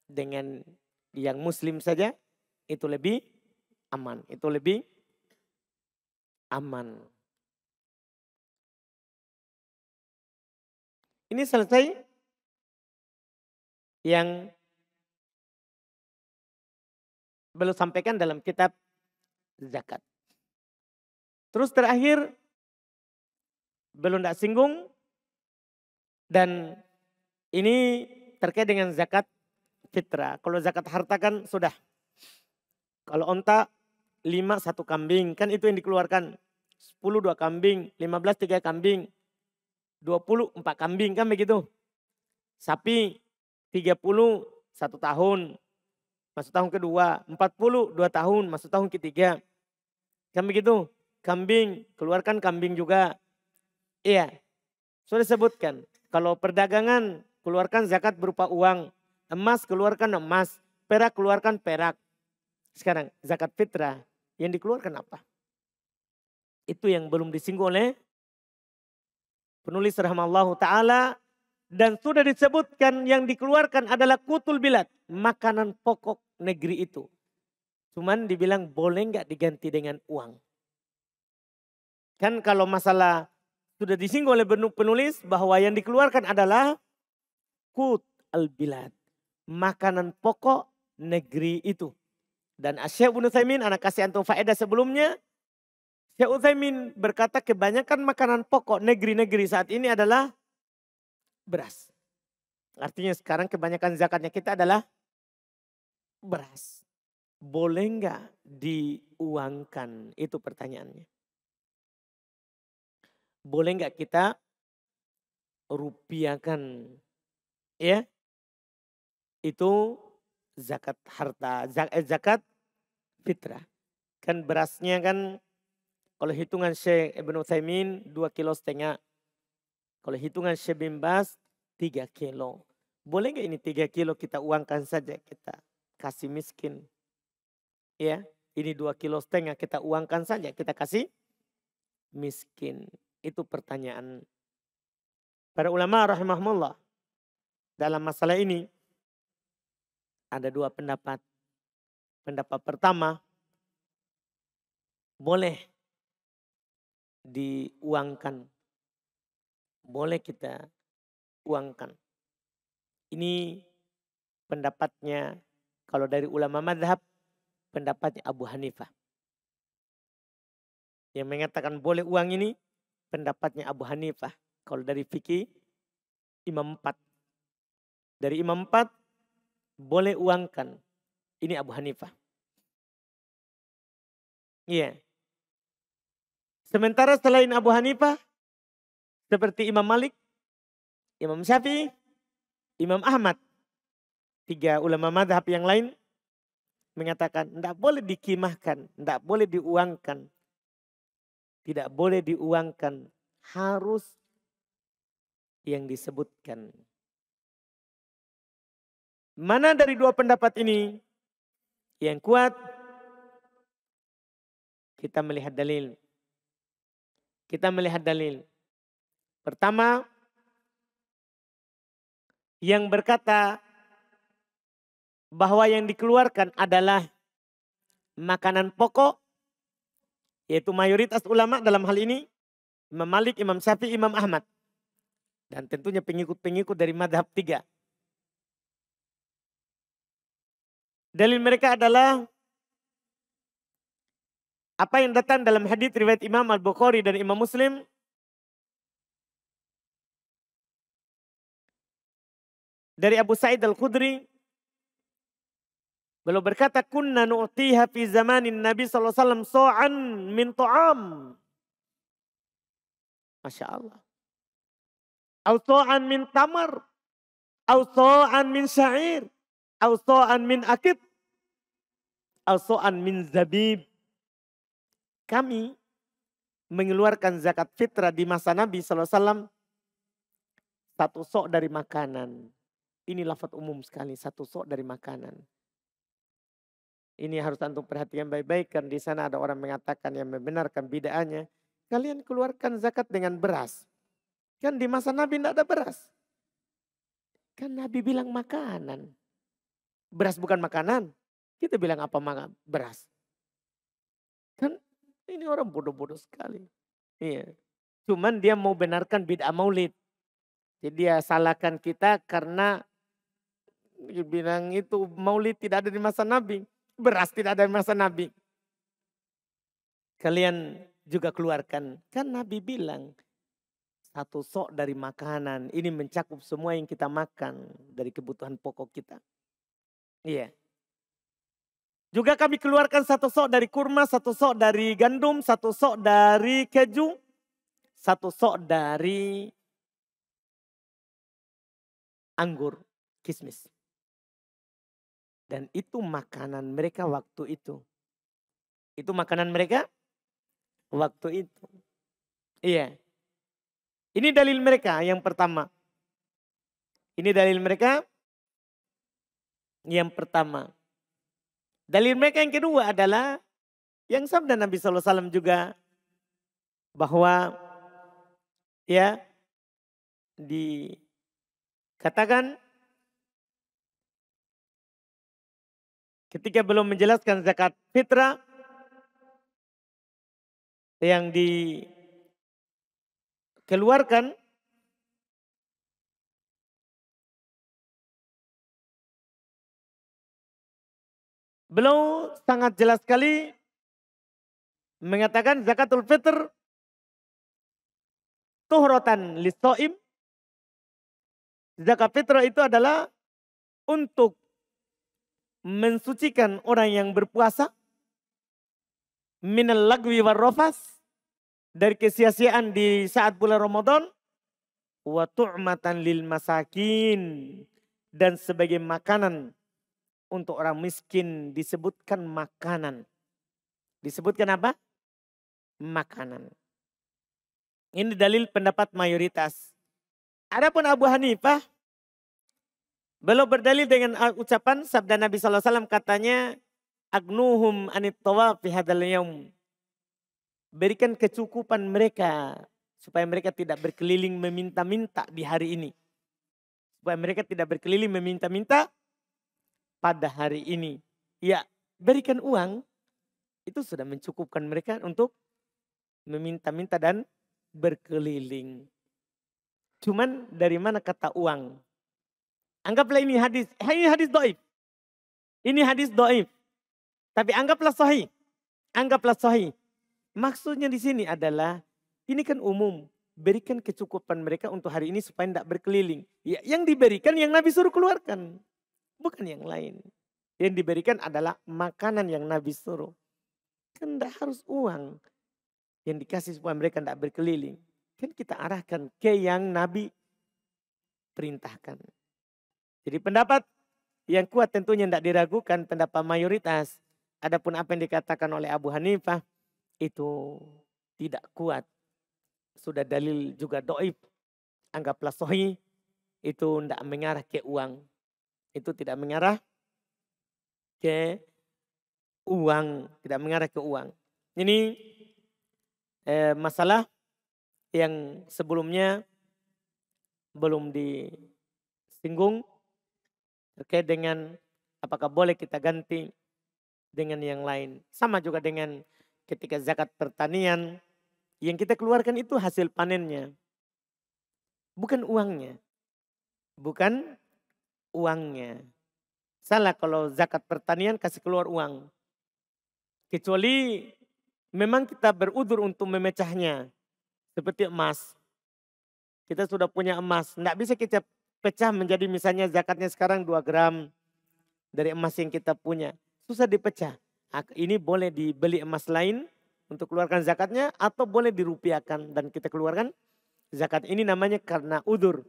dengan yang muslim saja. Itu lebih aman. Itu lebih aman. Ini selesai yang belum sampaikan dalam kitab zakat. Terus terakhir, belum tidak singgung, dan ini terkait dengan zakat fitrah. Kalau zakat harta kan sudah. Kalau onta 5 1 kambing, kan itu yang dikeluarkan. 10 2 kambing, 15 3 kambing, 20 4 kambing, kan begitu. Sapi 30 1 tahun, masuk tahun kedua, 40 2 tahun, masuk tahun ketiga. Kan begitu. Kambing, keluarkan kambing juga. Iya, sudah disebutkan. Kalau perdagangan, keluarkan zakat berupa uang. Emas, keluarkan emas. Perak, keluarkan perak. Sekarang, zakat fitrah yang dikeluarkan apa? Itu yang belum disinggung oleh penulis rahimallahu ta'ala. Dan sudah disebutkan yang dikeluarkan adalah kutul bilad. Makanan pokok negeri itu. Cuman dibilang boleh nggak diganti dengan uang. Kan kalau masalah sudah disinggung oleh penulis bahwa yang dikeluarkan adalah kut al-bilad. Makanan pokok negeri itu. Dan Syekh Ibnu Utsaimin, anak kasih antum faedah sebelumnya. Syekh Utsaimin berkata kebanyakan makanan pokok negeri-negeri saat ini adalah beras. Artinya sekarang kebanyakan zakatnya kita adalah beras. Boleh nggak diuangkan? Itu pertanyaannya. Boleh nggak kita rupiahkan? Ya, itu zakat harta, zakat fitrah. Kan berasnya kan kalau hitungan Syekh Ibnu Utsaimin 2,5 kilo. Kalau hitungan Syekh bin Baz 3 kilo. Boleh nggak ini 3 kilo kita uangkan saja, kita kasih miskin? Ya, ini 2,5 kilo kita uangkan saja, kita kasih miskin. Itu pertanyaan para ulama rahimahumullah. Dalam masalah ini ada 2 pendapat. Pendapat pertama, boleh diuangkan. Boleh kita uangkan. Ini pendapatnya kalau dari ulama madhab, pendapatnya Abu Hanifah. Yang mengatakan boleh uang ini, pendapatnya Abu Hanifah. Kalau dari fikih, Imam 4. Dari Imam 4, boleh uangkan. Ini Abu Hanifah. Iya. Sementara selain Abu Hanifah, seperti Imam Malik, Imam Syafi'i, Imam Ahmad. 3 ulama madhab yang lain mengatakan tidak boleh dikimahkan, tidak boleh diuangkan. Tidak boleh diuangkan, harus yang disebutkan. Mana dari 2 pendapat ini yang kuat? Kita melihat dalil. Kita melihat dalil. Pertama, yang berkata bahwa yang dikeluarkan adalah makanan pokok, yaitu mayoritas ulama dalam hal ini, Imam Malik, Imam Syafi'i, Imam Ahmad. Dan tentunya pengikut-pengikut dari madhab 3. Dalil mereka adalah apa yang datang dalam hadits riwayat Imam Al-Bukhari dan Imam Muslim. Dari Abu Sa'id Al-Khudri. Beliau berkata, kunna nu'tiha fi zamanin Nabi SAW so'an min ta'am. Masya Allah. Au so'an min tamar. Au so'an min syair. Au so'an min akid. Au so'an min zabib. kami mengeluarkan zakat fitrah di masa Nabi SAW satu sok dari makanan. Ini lafaz umum sekali, satu sok dari makanan. Ini harus antum perhatikan baik-baik, kan di sana ada orang mengatakan yang membenarkan bid'ahnya. Kalian keluarkan zakat dengan beras. Kan di masa Nabi tidak ada beras. Kan Nabi bilang makanan. Beras bukan makanan. Kita bilang apa beras. Kan ini orang bodoh-bodoh sekali. Iya. Cuman dia mau benarkan bid'ah maulid. Jadi dia salahkan kita karena dia bilang itu maulid tidak ada di masa Nabi. Beras tidak ada di masa Nabi. Kalian juga keluarkan. Kan Nabi bilang satu sok dari makanan. Ini mencakup semua yang kita makan dari kebutuhan pokok kita. Iya. Juga kami keluarkan satu sok dari kurma, satu sok dari gandum, satu sok dari keju, satu sok dari anggur, kismis. Dan itu makanan mereka waktu itu. Itu makanan mereka waktu itu. Iya. Ini dalil mereka yang pertama. Ini dalil mereka yang pertama. Dalil mereka yang kedua adalah yang sabda Nabi SAW juga bahwa ya dikatakan ketika belum menjelaskan zakat fitrah yang dikeluarkan beliau sangat jelas sekali mengatakan zakatul fitr tuhratan lis-shaim. Zakat fitrah itu adalah untuk mensucikan orang yang berpuasa minal lagwi warrafas, dari kesia-siaan di saat bulan Ramadan, wa tu'matan lil masakin, dan sebagai makanan untuk orang miskin. Disebutkan makanan. Disebutkan apa? Makanan. Ini dalil pendapat mayoritas. Adapun Abu Hanifah beliau berdalil dengan ucapan sabda Nabi SAW, katanya agnuhum anit tawafi hadal yaum. Berikan kecukupan mereka supaya mereka tidak berkeliling meminta-minta di hari ini. Supaya mereka tidak berkeliling meminta-minta pada hari ini. Ya, berikan uang itu sudah mencukupkan mereka untuk meminta-minta dan berkeliling. Cuman dari mana kata uang? Anggaplah ini hadis dhaif. Ini hadis dhaif. Tapi anggaplah sahih. Anggaplah sahih. Maksudnya di sini adalah ini kan umum, berikan kecukupan mereka untuk hari ini supaya tidak berkeliling. Ya, yang diberikan yang Nabi suruh keluarkan, bukan yang lain. Yang diberikan adalah makanan yang Nabi suruh. Kan tidak harus uang yang dikasih supaya mereka tidak berkeliling. Kan kita arahkan ke yang Nabi perintahkan. Jadi pendapat yang kuat tentunya tidak diragukan, pendapat mayoritas. Adapun apa yang dikatakan oleh Abu Hanifah itu tidak kuat. Sudah dalil juga dhaif. Anggaplah sahih, itu tidak mengarah ke uang. Itu tidak mengarah ke uang. Tidak mengarah ke uang. Ini masalah yang sebelumnya belum disinggung. Terkait dengan apakah boleh kita ganti dengan yang lain. Sama juga dengan ketika zakat pertanian. Yang kita keluarkan itu hasil panennya. Bukan uangnya. Bukan uangnya. Salah kalau zakat pertanian kasih keluar uang. Kecuali memang kita berudzur untuk memecahnya. Seperti emas. Kita sudah punya emas. Tidak bisa kita pecah menjadi misalnya zakatnya sekarang 2 gram dari emas yang kita punya. Susah dipecah. Ini boleh dibeli emas lain untuk keluarkan zakatnya atau boleh dirupiahkan dan kita keluarkan zakat. Ini namanya karena udzur.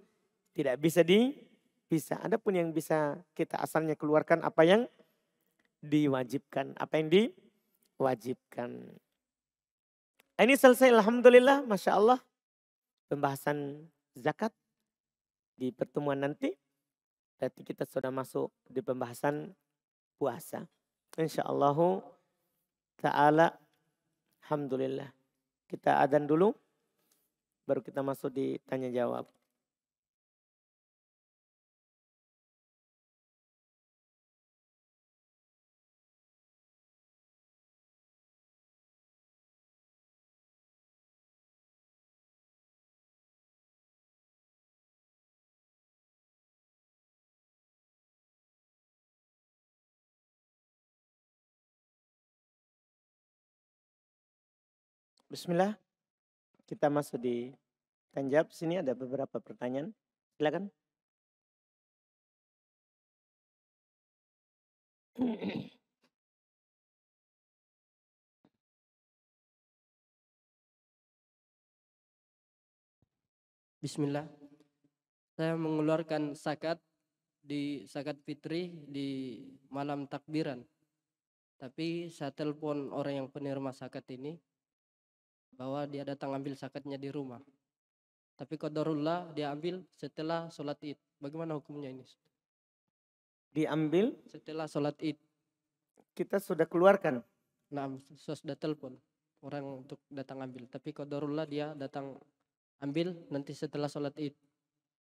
Tidak bisa dipisah. Adapun yang bisa kita asalnya keluarkan apa yang diwajibkan. Apa yang diwajibkan. Ini selesai alhamdulillah, Masya Allah. Pembahasan zakat di pertemuan nanti. Berarti kita sudah masuk di pembahasan puasa. Insyaallah ta'ala. Alhamdulillah. Kita adzan dulu. Baru kita masuk di tanya jawab. Bismillah. Kita masuk di tanya jawab. Sini ada beberapa pertanyaan. Silakan. Bismillah. Saya mengeluarkan zakat fitri di malam takbiran. Tapi saya telepon orang yang penerima zakat ini bahwa dia datang ambil zakatnya di rumah. Tapi qadarullah dia ambil setelah sholat Id. Bagaimana hukumnya ini? Diambil Setelah sholat Id. kita sudah keluarkan. Nah, saya sudah telepon orang untuk datang ambil. Tapi qadarullah dia datang ambil nanti setelah sholat Id.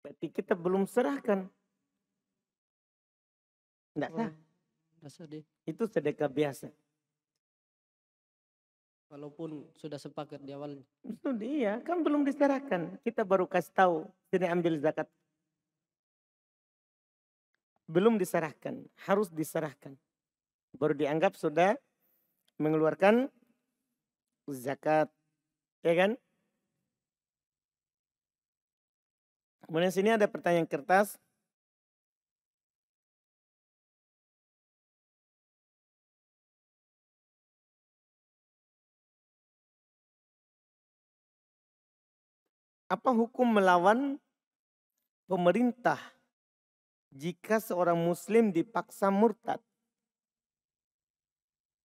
Berarti kita belum serahkan. Enggak sah. Itu sedekah biasa. Walaupun sudah sepakat di awalnya. Itu dia, kan belum diserahkan. Kita baru kasih tahu, sini ambil zakat. Belum diserahkan, harus diserahkan. Baru dianggap sudah mengeluarkan zakat. Ya kan? Kemudian sini ada pertanyaan kertas. Apa hukum melawan pemerintah jika seorang muslim dipaksa murtad?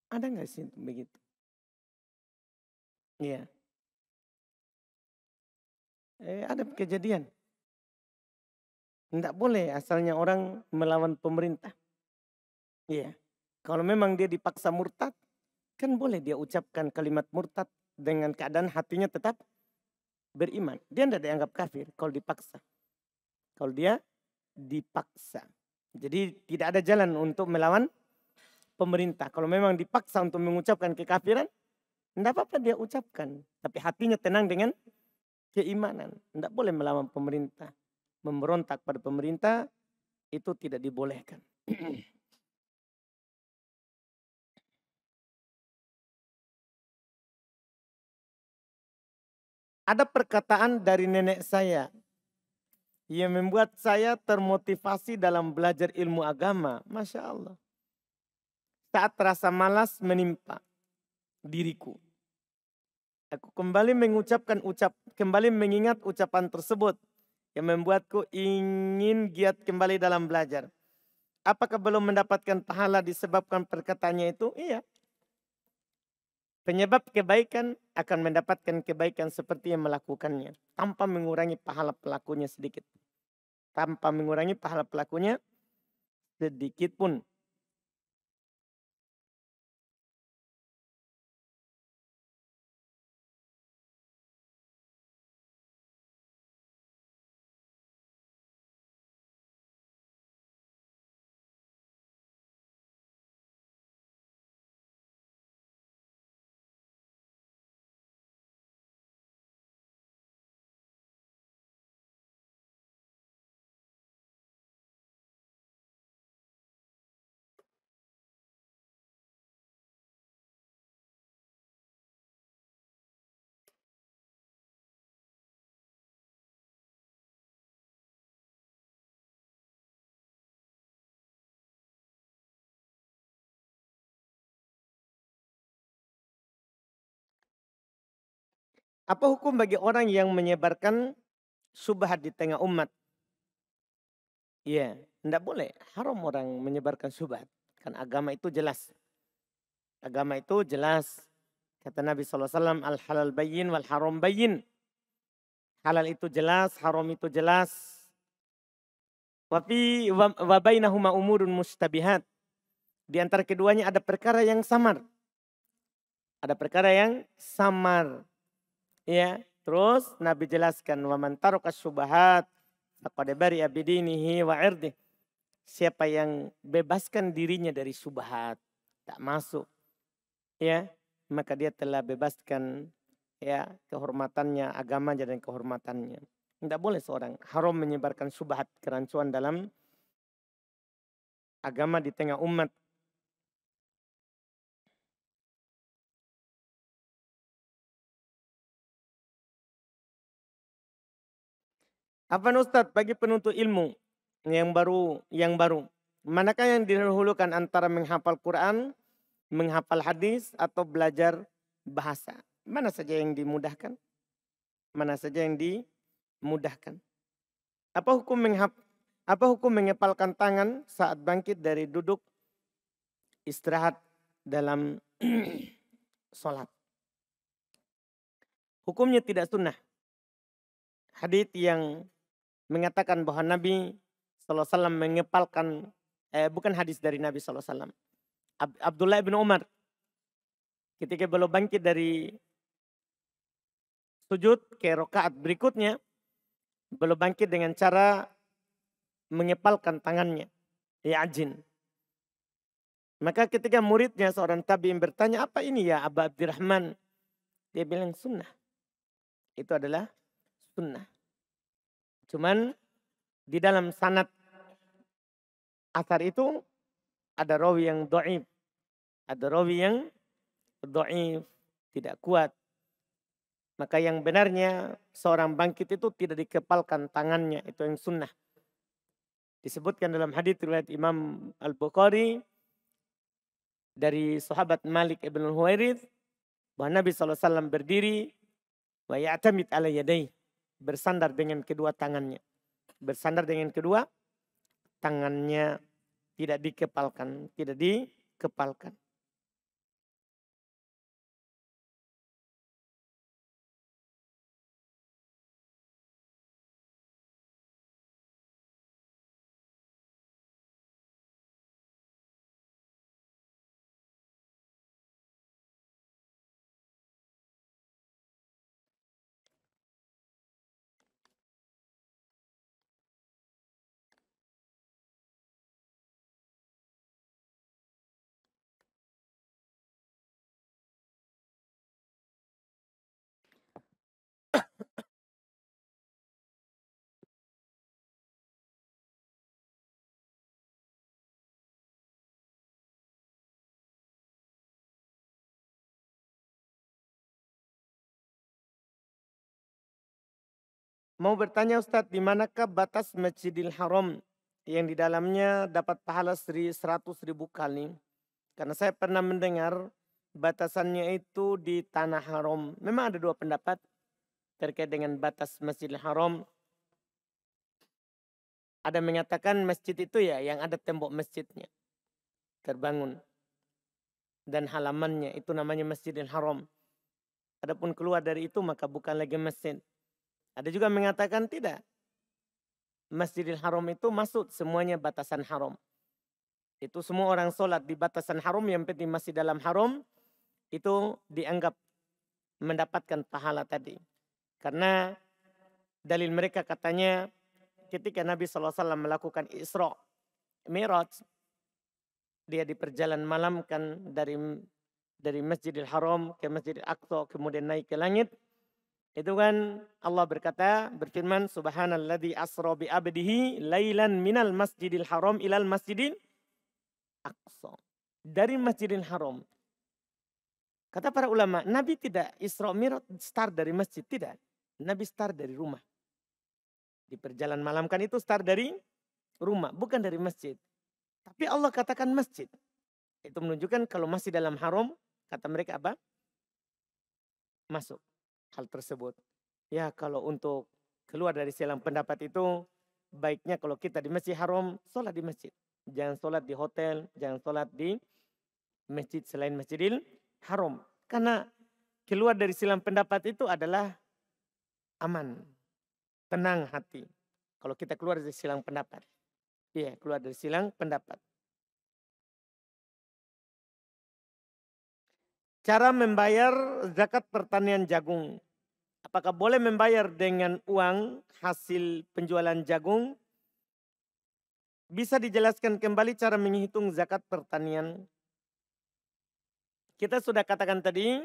Ada nggak sih begitu? Iya. Ada kejadian. Tidak boleh asalnya orang melawan pemerintah. Iya. Kalau memang dia dipaksa murtad, kan boleh dia ucapkan kalimat murtad dengan keadaan hatinya tetap beriman. Dia tidak dianggap kafir kalau dipaksa. Kalau dia dipaksa. Jadi tidak ada jalan untuk melawan pemerintah. Kalau memang dipaksa untuk mengucapkan kekafiran, tidak apa-apa dia ucapkan. Tapi hatinya tenang dengan keimanan. Tidak boleh melawan pemerintah. Memberontak pada pemerintah itu tidak dibolehkan. Ada perkataan dari nenek saya yang membuat saya termotivasi dalam belajar ilmu agama. Masya Allah. Saat rasa malas menimpa diriku, aku kembali mengingat ucapan tersebut yang membuatku ingin giat kembali dalam belajar. Apakah belum mendapatkan pahala disebabkan perkataannya itu? Iya. Penyebab kebaikan akan mendapatkan kebaikan seperti yang melakukannya. Tanpa mengurangi pahala pelakunya sedikit. Tanpa mengurangi pahala pelakunya sedikit pun. Apa hukum bagi orang yang menyebarkan syubhat di tengah umat? Iya, tidak boleh. Haram orang menyebarkan syubhat. Kan agama itu jelas. Agama itu jelas. Kata Nabi SAW, al halal bayyin wal haram bayyin. Halal itu jelas, haram itu jelas. Wa bainahuma umurun mustabihat. Di antara keduanya ada perkara yang samar. Ada perkara yang samar. Ya, terus Nabi jelaskan wa man taraka syubhat faqad bari'a bidinihi wa irdih. Siapa yang bebaskan dirinya dari syubhat, tak masuk, ya, maka dia telah bebaskan ya kehormatannya, agamanya dan kehormatannya. Tidak boleh seorang haram menyebarkan syubhat, kerancuan dalam agama di tengah umat. Apa Ustadz bagi penuntut ilmu yang baru, manakah yang didahulukan antara menghafal Quran, menghafal hadis atau belajar bahasa? Mana saja yang dimudahkan? Mana saja yang dimudahkan? Apa hukum mengepalkan tangan saat bangkit dari duduk istirahat dalam sholat? Hukumnya tidak sunnah. Hadits yang mengatakan bahwa Nabi SAW mengepalkan, bukan hadis dari Nabi SAW. Abdullah bin Umar ketika belum bangkit dari sujud ke rakaat berikutnya, belum bangkit dengan cara mengepalkan tangannya, ya'jin. Maka ketika muridnya seorang tabi'in bertanya, apa ini ya Aba Abdurrahman? Dia bilang sunnah. Itu adalah sunnah. Cuman di dalam sanad athar itu ada rawi yang dhaif. Ada rawi yang dhaif, tidak kuat. Maka yang benarnya seorang bangkit itu tidak dikepalkan tangannya. Itu yang sunnah. Disebutkan dalam hadits riwayat Imam Al-Bukhari dari sahabat Malik ibn Huwairith bahwa Nabi SAW berdiri wa ya'tamid ala yadayhi, bersandar dengan kedua tangannya. Bersandar dengan kedua tangannya, tidak dikepalkan, tidak dikepalkan. Mau bertanya Ustadz, di manakah batas Masjidil Haram yang di dalamnya dapat pahala 100.000 kali? Karena saya pernah mendengar batasannya itu di Tanah Haram. Memang ada dua pendapat terkait dengan batas Masjidil Haram. Ada mengatakan masjid itu ya yang ada tembok masjidnya terbangun. Dan halamannya itu namanya Masjidil Haram. Adapun keluar dari itu maka bukan lagi masjid. Ada juga mengatakan tidak. Masjidil Haram itu masuk semuanya batasan haram. Itu semua orang sholat di batasan haram yang penting masih dalam haram. Itu dianggap mendapatkan pahala tadi. Karena dalil mereka katanya ketika Nabi SAW melakukan Isra Mi'raj. Dia di perjalanan malam kan dari Masjidil Haram ke Masjidil Aqsa kemudian naik ke langit. Itu kan Allah berfirman subhanalladzi asra bi abdihi lailan minal masjidil haram ilal masjidil aqsa. Dari Masjidil Haram. Kata para ulama, Nabi tidak Isra Mi'raj start dari masjid, tidak. Nabi start dari rumah. Di perjalanan malam kan itu start dari rumah, bukan dari masjid. Tapi Allah katakan masjid. Itu menunjukkan kalau masih dalam haram, kata mereka apa? Masuk hal tersebut. Ya kalau untuk keluar dari silang pendapat itu baiknya kalau kita di masjid haram, sholat di masjid. Jangan sholat di hotel, jangan sholat di masjid selain Masjidil Haram. Karena keluar dari silang pendapat itu adalah aman, tenang hati. Kalau kita keluar dari silang pendapat. Iya, keluar dari silang pendapat. Cara membayar zakat pertanian jagung. Apakah boleh membayar dengan uang hasil penjualan jagung? Bisa dijelaskan kembali cara menghitung zakat pertanian? Kita sudah katakan tadi,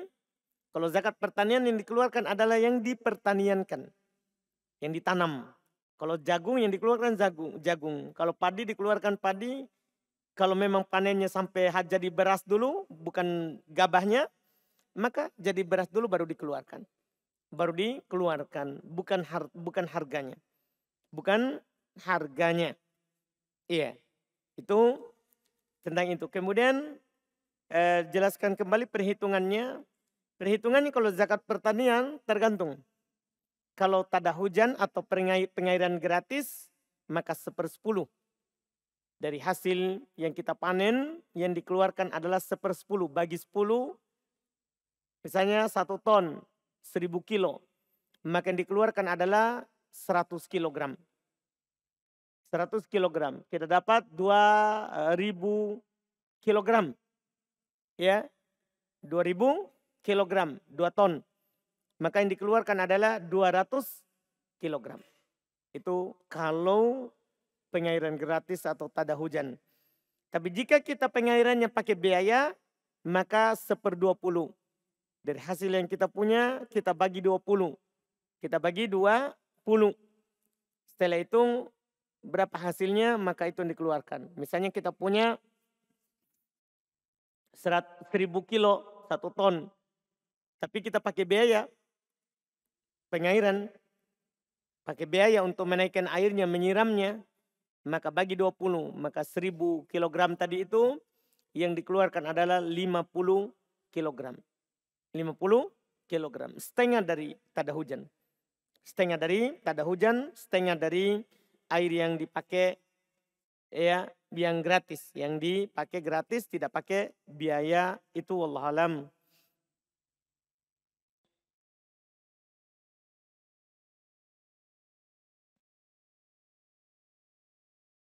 kalau zakat pertanian yang dikeluarkan adalah yang dipertaniankan, yang ditanam. Kalau jagung yang dikeluarkan jagung. Kalau padi dikeluarkan padi. Kalau memang panennya sampai jadi beras dulu, bukan gabahnya, maka jadi beras dulu baru dikeluarkan. Baru dikeluarkan, bukan harganya. Bukan harganya. Iya, itu tentang itu. Kemudian jelaskan kembali perhitungannya. Perhitungannya kalau zakat pertanian tergantung. Kalau tak ada hujan atau pengairan gratis, maka 1/10 dari hasil yang kita panen yang dikeluarkan adalah 1/10 bagi 10. Misalnya 1 ton 1000 kilo. Maka yang dikeluarkan adalah 100 kilogram. 100 kilogram. Kita dapat 2000 kilogram. Ya, 2000 kilogram, 2 ton. Maka yang dikeluarkan adalah 200 kilogram. Itu kalau pengairan gratis atau tak ada hujan. Tapi jika kita pengairannya pakai biaya, maka 1/20. Dari hasil yang kita punya, kita bagi 20. Kita bagi 20. Setelah itu berapa hasilnya, maka itu yang dikeluarkan. Misalnya kita punya 1000 kilo, 1 ton. Tapi kita pakai biaya pengairan, pakai biaya untuk menaikkan airnya, menyiramnya, maka bagi 20, maka 1000 kilogram tadi itu yang dikeluarkan adalah 50 kilogram. 50 kilogram, setengah dari tada hujan. Setengah dari tada hujan, setengah dari air yang dipakai ya, yang gratis. Yang dipakai gratis, tidak pakai biaya, itu wallahualam.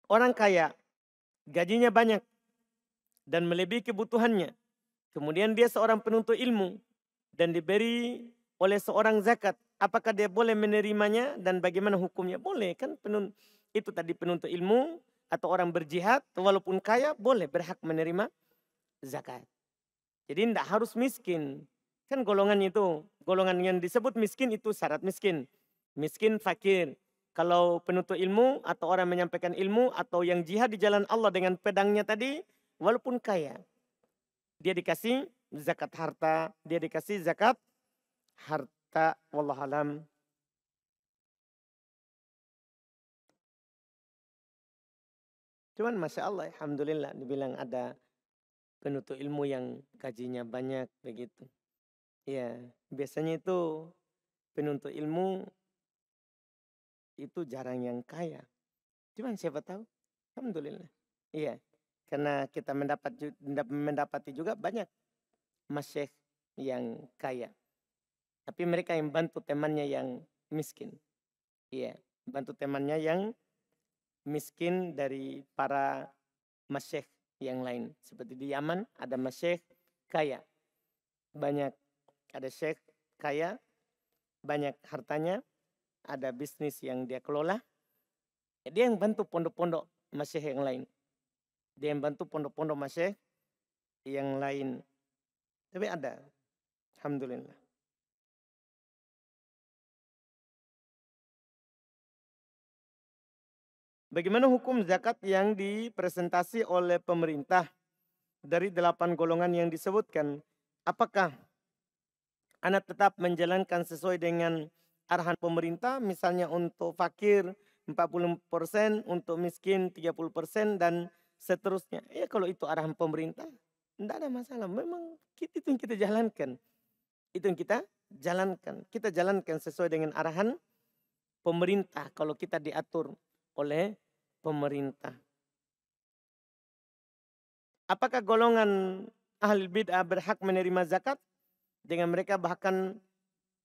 Orang kaya, gajinya banyak dan melebihi kebutuhannya. Kemudian dia seorang penuntut ilmu dan diberi oleh seorang zakat. Apakah dia boleh menerimanya dan bagaimana hukumnya? Boleh kan, itu tadi penuntut ilmu atau orang berjihad walaupun kaya boleh berhak menerima zakat. Jadi tidak harus miskin. Kan golongan itu, golongan yang disebut miskin itu syarat miskin. Miskin, fakir. Kalau penuntut ilmu atau orang menyampaikan ilmu atau yang jihad di jalan Allah dengan pedangnya tadi, walaupun kaya, dia dikasih zakat harta, dia dikasih zakat harta, wallahualam. Cuman Masya Allah, Alhamdulillah dibilang ada penuntut ilmu yang gajinya banyak begitu. Ya, biasanya itu penuntut ilmu itu jarang yang kaya. Cuman siapa tahu, Alhamdulillah. Iya, karena kita mendapati juga banyak masyayikh yang kaya. Tapi mereka yang bantu temannya yang miskin. Iya, bantu temannya yang miskin dari para masyayikh yang lain. Seperti di Yaman ada masyayikh kaya. Banyak, ada syekh kaya, banyak hartanya, ada bisnis yang dia kelola. Dia yang bantu pondok-pondok masyayikh yang lain. Dia yang bantu pondok-pondok masyayikh yang lain. Tapi ada, alhamdulillah. Bagaimana hukum zakat yang dipresentasi oleh pemerintah dari 8 golongan yang disebutkan? Apakah anak tetap menjalankan sesuai dengan arahan pemerintah, misalnya untuk fakir 40%, untuk miskin 30% dan seterusnya. Ya kalau itu arahan pemerintah, tidak ada masalah. Memang itu yang kita jalankan. Itu yang kita jalankan. Kita jalankan sesuai dengan arahan pemerintah kalau kita diatur oleh pemerintah. Apakah golongan ahli bid'ah berhak menerima zakat? Dengan mereka bahkan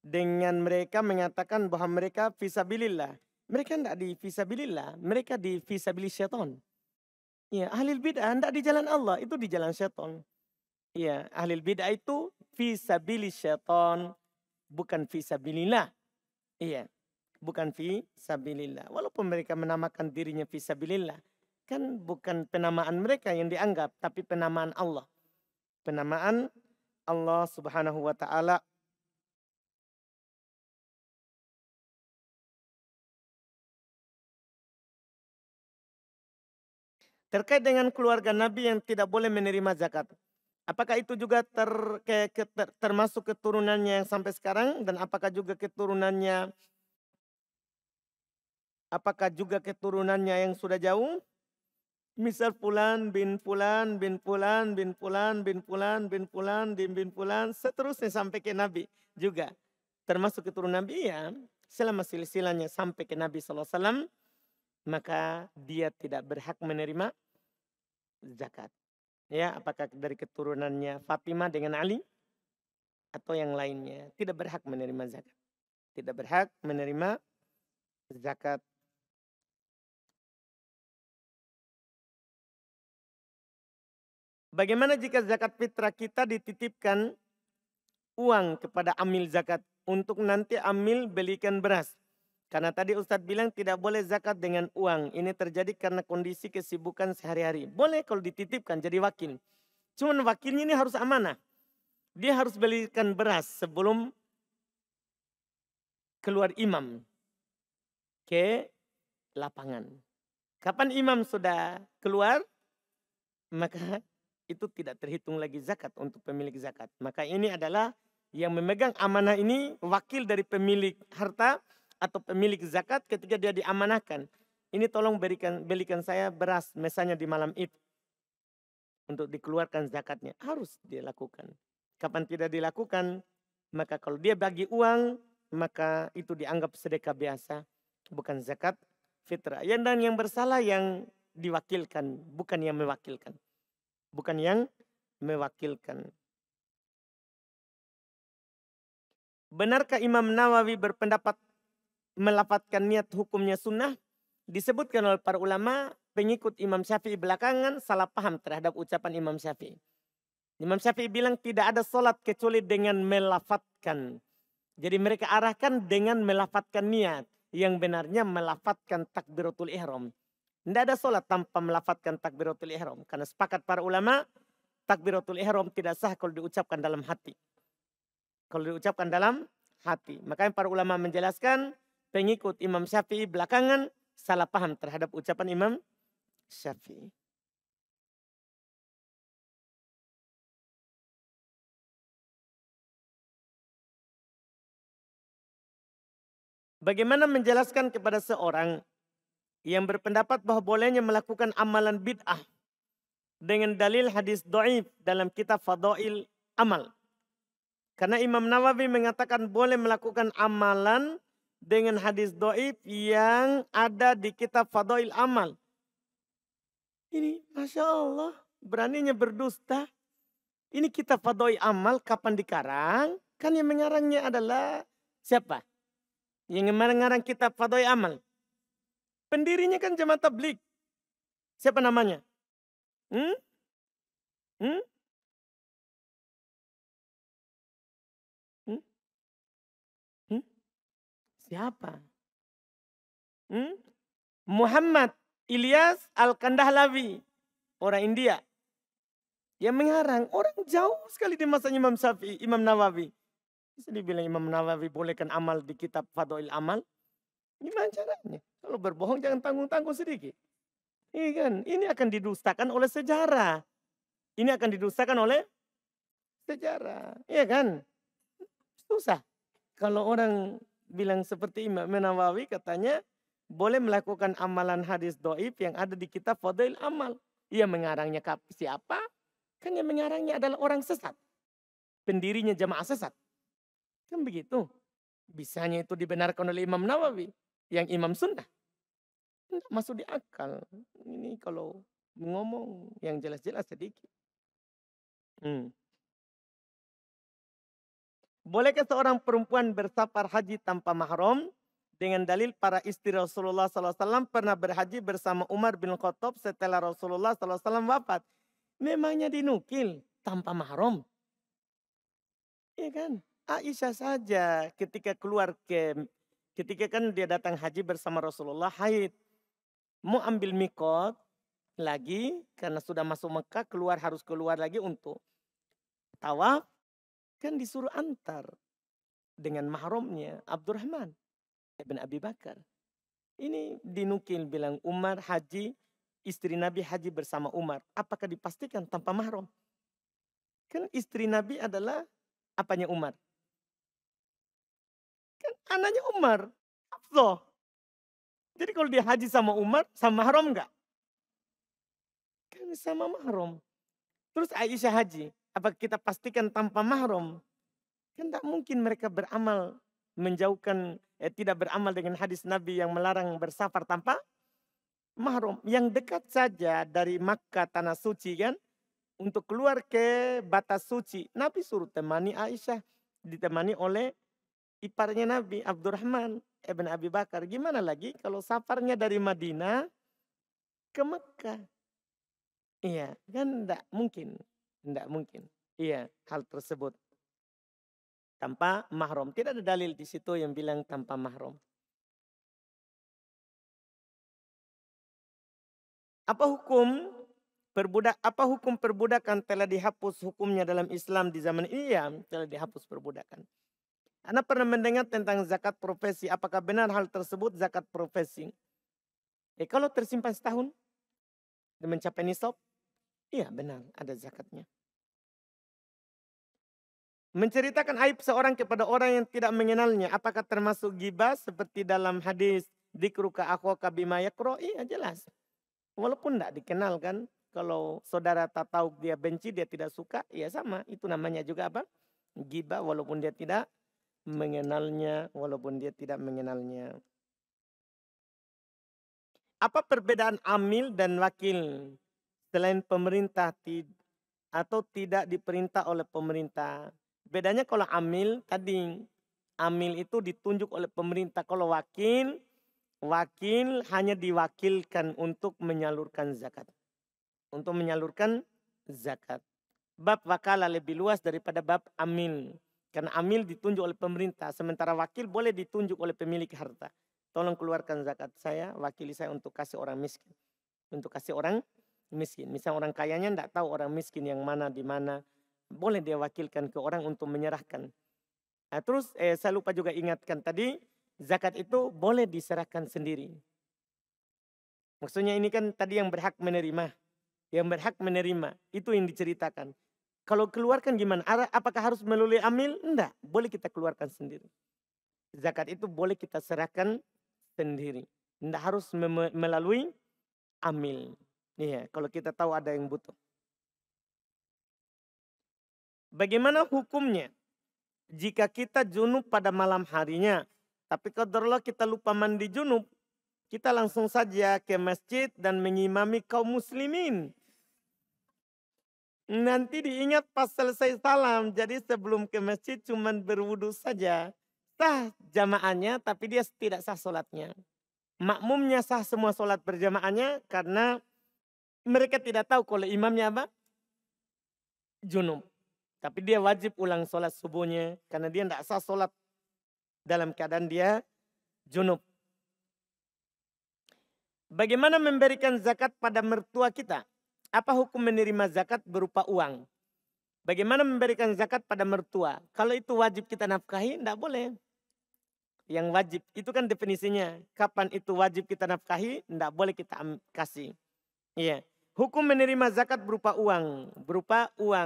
dengan mereka mengatakan bahwa mereka fisabilillah. Mereka tidak di fisabilillah, mereka di fisabilis syaitan. Ya, ahli bid'ah tidak di jalan Allah, itu di jalan syaitan. Ya, ahli bid'ah itu fisabilis syaitan, bukan fisabilillah. Iya, bukan fisabilillah. Walaupun mereka menamakan dirinya fisabilillah, kan bukan penamaan mereka yang dianggap, tapi penamaan Allah. Penamaan Allah Subhanahu wa taala. Terkait dengan keluarga Nabi yang tidak boleh menerima zakat. Apakah itu juga termasuk keturunannya yang sampai sekarang, dan apakah juga keturunannya yang sudah jauh? Misal Fulan bin Fulan bin Fulan bin Fulan bin Fulan bin Fulan bin Fulan, seterusnya sampai ke Nabi juga. Termasuk keturunan Nabi ya. Selama silsilahnya sampai ke Nabi SAW, maka dia tidak berhak menerima zakat. Ya, apakah dari keturunannya Fatimah dengan Ali atau yang lainnya, tidak berhak menerima zakat. Tidak berhak menerima zakat. Bagaimana jika zakat fitrah kita dititipkan uang kepada amil zakat untuk nanti amil belikan beras? Karena tadi Ustadz bilang tidak boleh zakat dengan uang. Ini terjadi karena kondisi kesibukan sehari-hari. Boleh kalau dititipkan jadi wakil. Cuman wakilnya ini harus amanah. Dia harus belikan beras sebelum keluar imam ke lapangan. Kapan imam sudah keluar, maka itu tidak terhitung lagi zakat untuk pemilik zakat. Maka ini adalah yang memegang amanah ini wakil dari pemilik harta atau pemilik zakat ketika dia diamanahkan. Ini tolong belikan saya beras misalnya di malam Id untuk dikeluarkan zakatnya. Harus dilakukan. Kapan tidak dilakukan, maka kalau dia bagi uang, maka itu dianggap sedekah biasa, bukan zakat fitrah. Dan yang bersalah yang diwakilkan, bukan yang mewakilkan. Bukan yang mewakilkan. Benarkah Imam Nawawi berpendapat melafadzkan niat hukumnya sunnah? Disebutkan oleh para ulama, pengikut Imam Syafi'i belakangan salah paham terhadap ucapan Imam Syafi'i. Imam Syafi'i bilang tidak ada solat kecuali dengan melafadzkan. Jadi mereka arahkan dengan melafadzkan niat. Yang benarnya melafadzkan takbiratul ihram. Tidak ada solat tanpa melafadzkan takbiratul ihram. Karena sepakat para ulama, takbiratul ihram tidak sah kalau diucapkan dalam hati. Kalau diucapkan dalam hati. Makanya para ulama menjelaskan, pengikut Imam Syafi'i belakangan salah paham terhadap ucapan Imam Syafi'i. Bagaimana menjelaskan kepada seorang yang berpendapat bahwa bolehnya melakukan amalan bid'ah dengan dalil hadis dhaif dalam kitab Fadail Amal. Karena Imam Nawawi mengatakan boleh melakukan amalan dengan hadis dhaif yang ada di kitab Fadail Amal. Ini Masya Allah, beraninya berdusta. Ini kitab Fadail Amal kapan dikarang? Kan yang mengarangnya adalah siapa? Yang mengarang kitab Fadail Amal. Pendirinya kan Jamaah Tabligh. Siapa namanya? Hmm? Hmm? Hmm? Hmm? Siapa? Hmm? Muhammad Ilyas Al-Kandahlawi. Orang India. Yang mengarang. Orang jauh sekali di masanya Imam Syafi'i, Imam Nawawi. Bisa dibilang Imam Nawawi bolehkan amal di kitab Fadail Amal. Gimana caranya? Kalau berbohong jangan tanggung-tanggung sedikit. Iya kan? Ini akan didustakan oleh sejarah. Ini akan didustakan oleh sejarah. Iya kan? Susah. Kalau orang bilang seperti Imam Nawawi katanya boleh melakukan amalan hadis doib yang ada di kitab Fadail Amal. Ia mengarangnya siapa? Kan yang mengarangnya adalah orang sesat. Pendirinya jamaah sesat. Kan begitu. Bisanya itu dibenarkan oleh Imam Nawawi. Yang imam sunnah. Tidak masuk di akal. Ini kalau ngomong yang jelas-jelas sedikit. Bolehkah seorang perempuan bersafar haji tanpa mahram? Dengan dalil para istri Rasulullah SAW pernah berhaji bersama Umar bin Khattab setelah Rasulullah SAW wafat. Memangnya dinukil tanpa mahram. Iya kan? Aisyah saja ketika ketika kan dia datang haji bersama Rasulullah haid. Mau ambil mikot lagi karena sudah masuk Mekah harus keluar lagi untuk tawaf. Kan disuruh antar dengan mahramnya Abdurrahman ibn Abi Bakar. Ini dinukil bilang Umar haji, istri Nabi haji bersama Umar. Apakah dipastikan tanpa mahram? Kan istri Nabi adalah apanya Umar? Kan anaknya Umar, Hafsah. Jadi kalau dia haji sama Umar, sama mahram enggak? Kan sama mahram. Terus Aisyah haji, apakah kita pastikan tanpa mahram? Kan tidak mungkin mereka beramal tidak beramal dengan hadis Nabi yang melarang bersafar tanpa mahram. Yang dekat saja dari Makkah tanah suci kan, untuk keluar ke batas suci, Nabi suruh temani Aisyah, ditemani oleh iparnya Nabi Abdurrahman ibn Abi Bakar. Gimana lagi kalau safarnya dari Madinah ke Makkah? Iya, kan tidak mungkin. Tidak mungkin. Iya, hal tersebut. Tanpa mahram. Tidak ada dalil di situ yang bilang tanpa mahram. Apa hukum perbudakan telah dihapus hukumnya dalam Islam di zaman ini? Ya, telah dihapus perbudakan. Anda pernah mendengar tentang zakat profesi. Apakah benar hal tersebut zakat profesi? Kalau tersimpan setahun dan mencapai nisab, iya benar ada zakatnya. Menceritakan aib seorang kepada orang yang tidak mengenalnya. Apakah termasuk ghibah seperti dalam hadis dikruka akhwaka bima yakro? Iya jelas. Walaupun tidak dikenal kan. Kalau saudara tak tahu dia benci, dia tidak suka. Ya sama. Itu namanya juga apa? Ghibah walaupun dia tidak mengenalnya. Apa perbedaan amil dan wakil? Selain pemerintah atau tidak diperintah oleh pemerintah. Bedanya kalau amil tadi, amil itu ditunjuk oleh pemerintah. Kalau wakil hanya diwakilkan untuk menyalurkan zakat. Untuk menyalurkan zakat. Bab wakala lebih luas daripada bab amil. Karena amil ditunjuk oleh pemerintah. Sementara wakil boleh ditunjuk oleh pemilik harta. Tolong keluarkan zakat saya, wakili saya untuk kasih orang miskin. Untuk kasih orang miskin. Misal orang kayanya tidak tahu orang miskin yang mana di mana. Boleh dia wakilkan ke orang untuk menyerahkan. Nah, terus saya lupa juga ingatkan tadi, zakat itu boleh diserahkan sendiri. Maksudnya ini kan tadi yang berhak menerima. Yang berhak menerima, itu yang diceritakan. Kalau keluarkan gimana? Apakah harus melalui amil? Enggak, boleh kita keluarkan sendiri. Zakat itu boleh kita serahkan sendiri. Enggak harus melalui amil. Iya, kalau kita tahu ada yang butuh. Bagaimana hukumnya jika kita junub pada malam harinya, tapi qadarullah kita lupa mandi junub, kita langsung saja ke masjid dan mengimami kaum muslimin. Nanti diingat pas selesai salam, jadi sebelum ke masjid cuman berwudu saja. Sah jamaahnya tapi dia tidak sah sholatnya. Makmumnya sah semua sholat berjamaahnya karena mereka tidak tahu kalau imamnya apa? Junub. Tapi dia wajib ulang sholat subuhnya. Karena dia tidak sah sholat dalam keadaan dia junub. Bagaimana memberikan zakat pada mertua kita? Apa hukum menerima zakat berupa uang? Bagaimana memberikan zakat pada mertua? Kalau itu wajib kita nafkahi, tidak boleh. Yang wajib, itu kan definisinya. Kapan itu wajib kita nafkahi, tidak boleh kita kasih. Iya. Hukum menerima zakat berupa uang.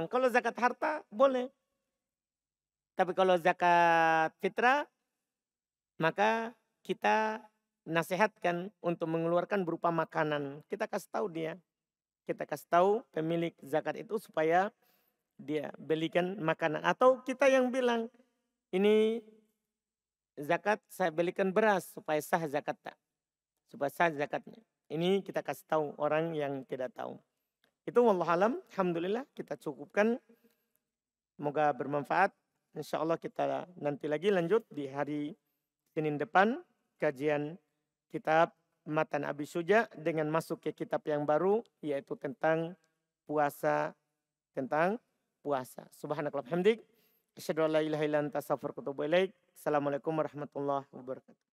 Kalau zakat harta, boleh. Tapi kalau zakat fitrah, maka kita nasihatkan untuk mengeluarkan berupa makanan. Kita kasih tahu dia. Kita kasih tahu pemilik zakat itu supaya dia belikan makanan. Atau kita yang bilang, ini zakat saya belikan beras supaya sah zakat tak. Supaya sah zakatnya. Ini kita kasih tahu orang yang tidak tahu. Itu wallahualam, alhamdulillah kita cukupkan. Semoga bermanfaat. Insya Allah kita nanti lagi lanjut di hari Senin depan kajian kitab Matan Abi Suja dengan masuk ke kitab yang baru yaitu tentang puasa Subhanakallah hamdik. Asyhadu an la ilaha illa anta astaghfiruka wa atubu ilaik. Assalamualaikum warahmatullahi wabarakatuh.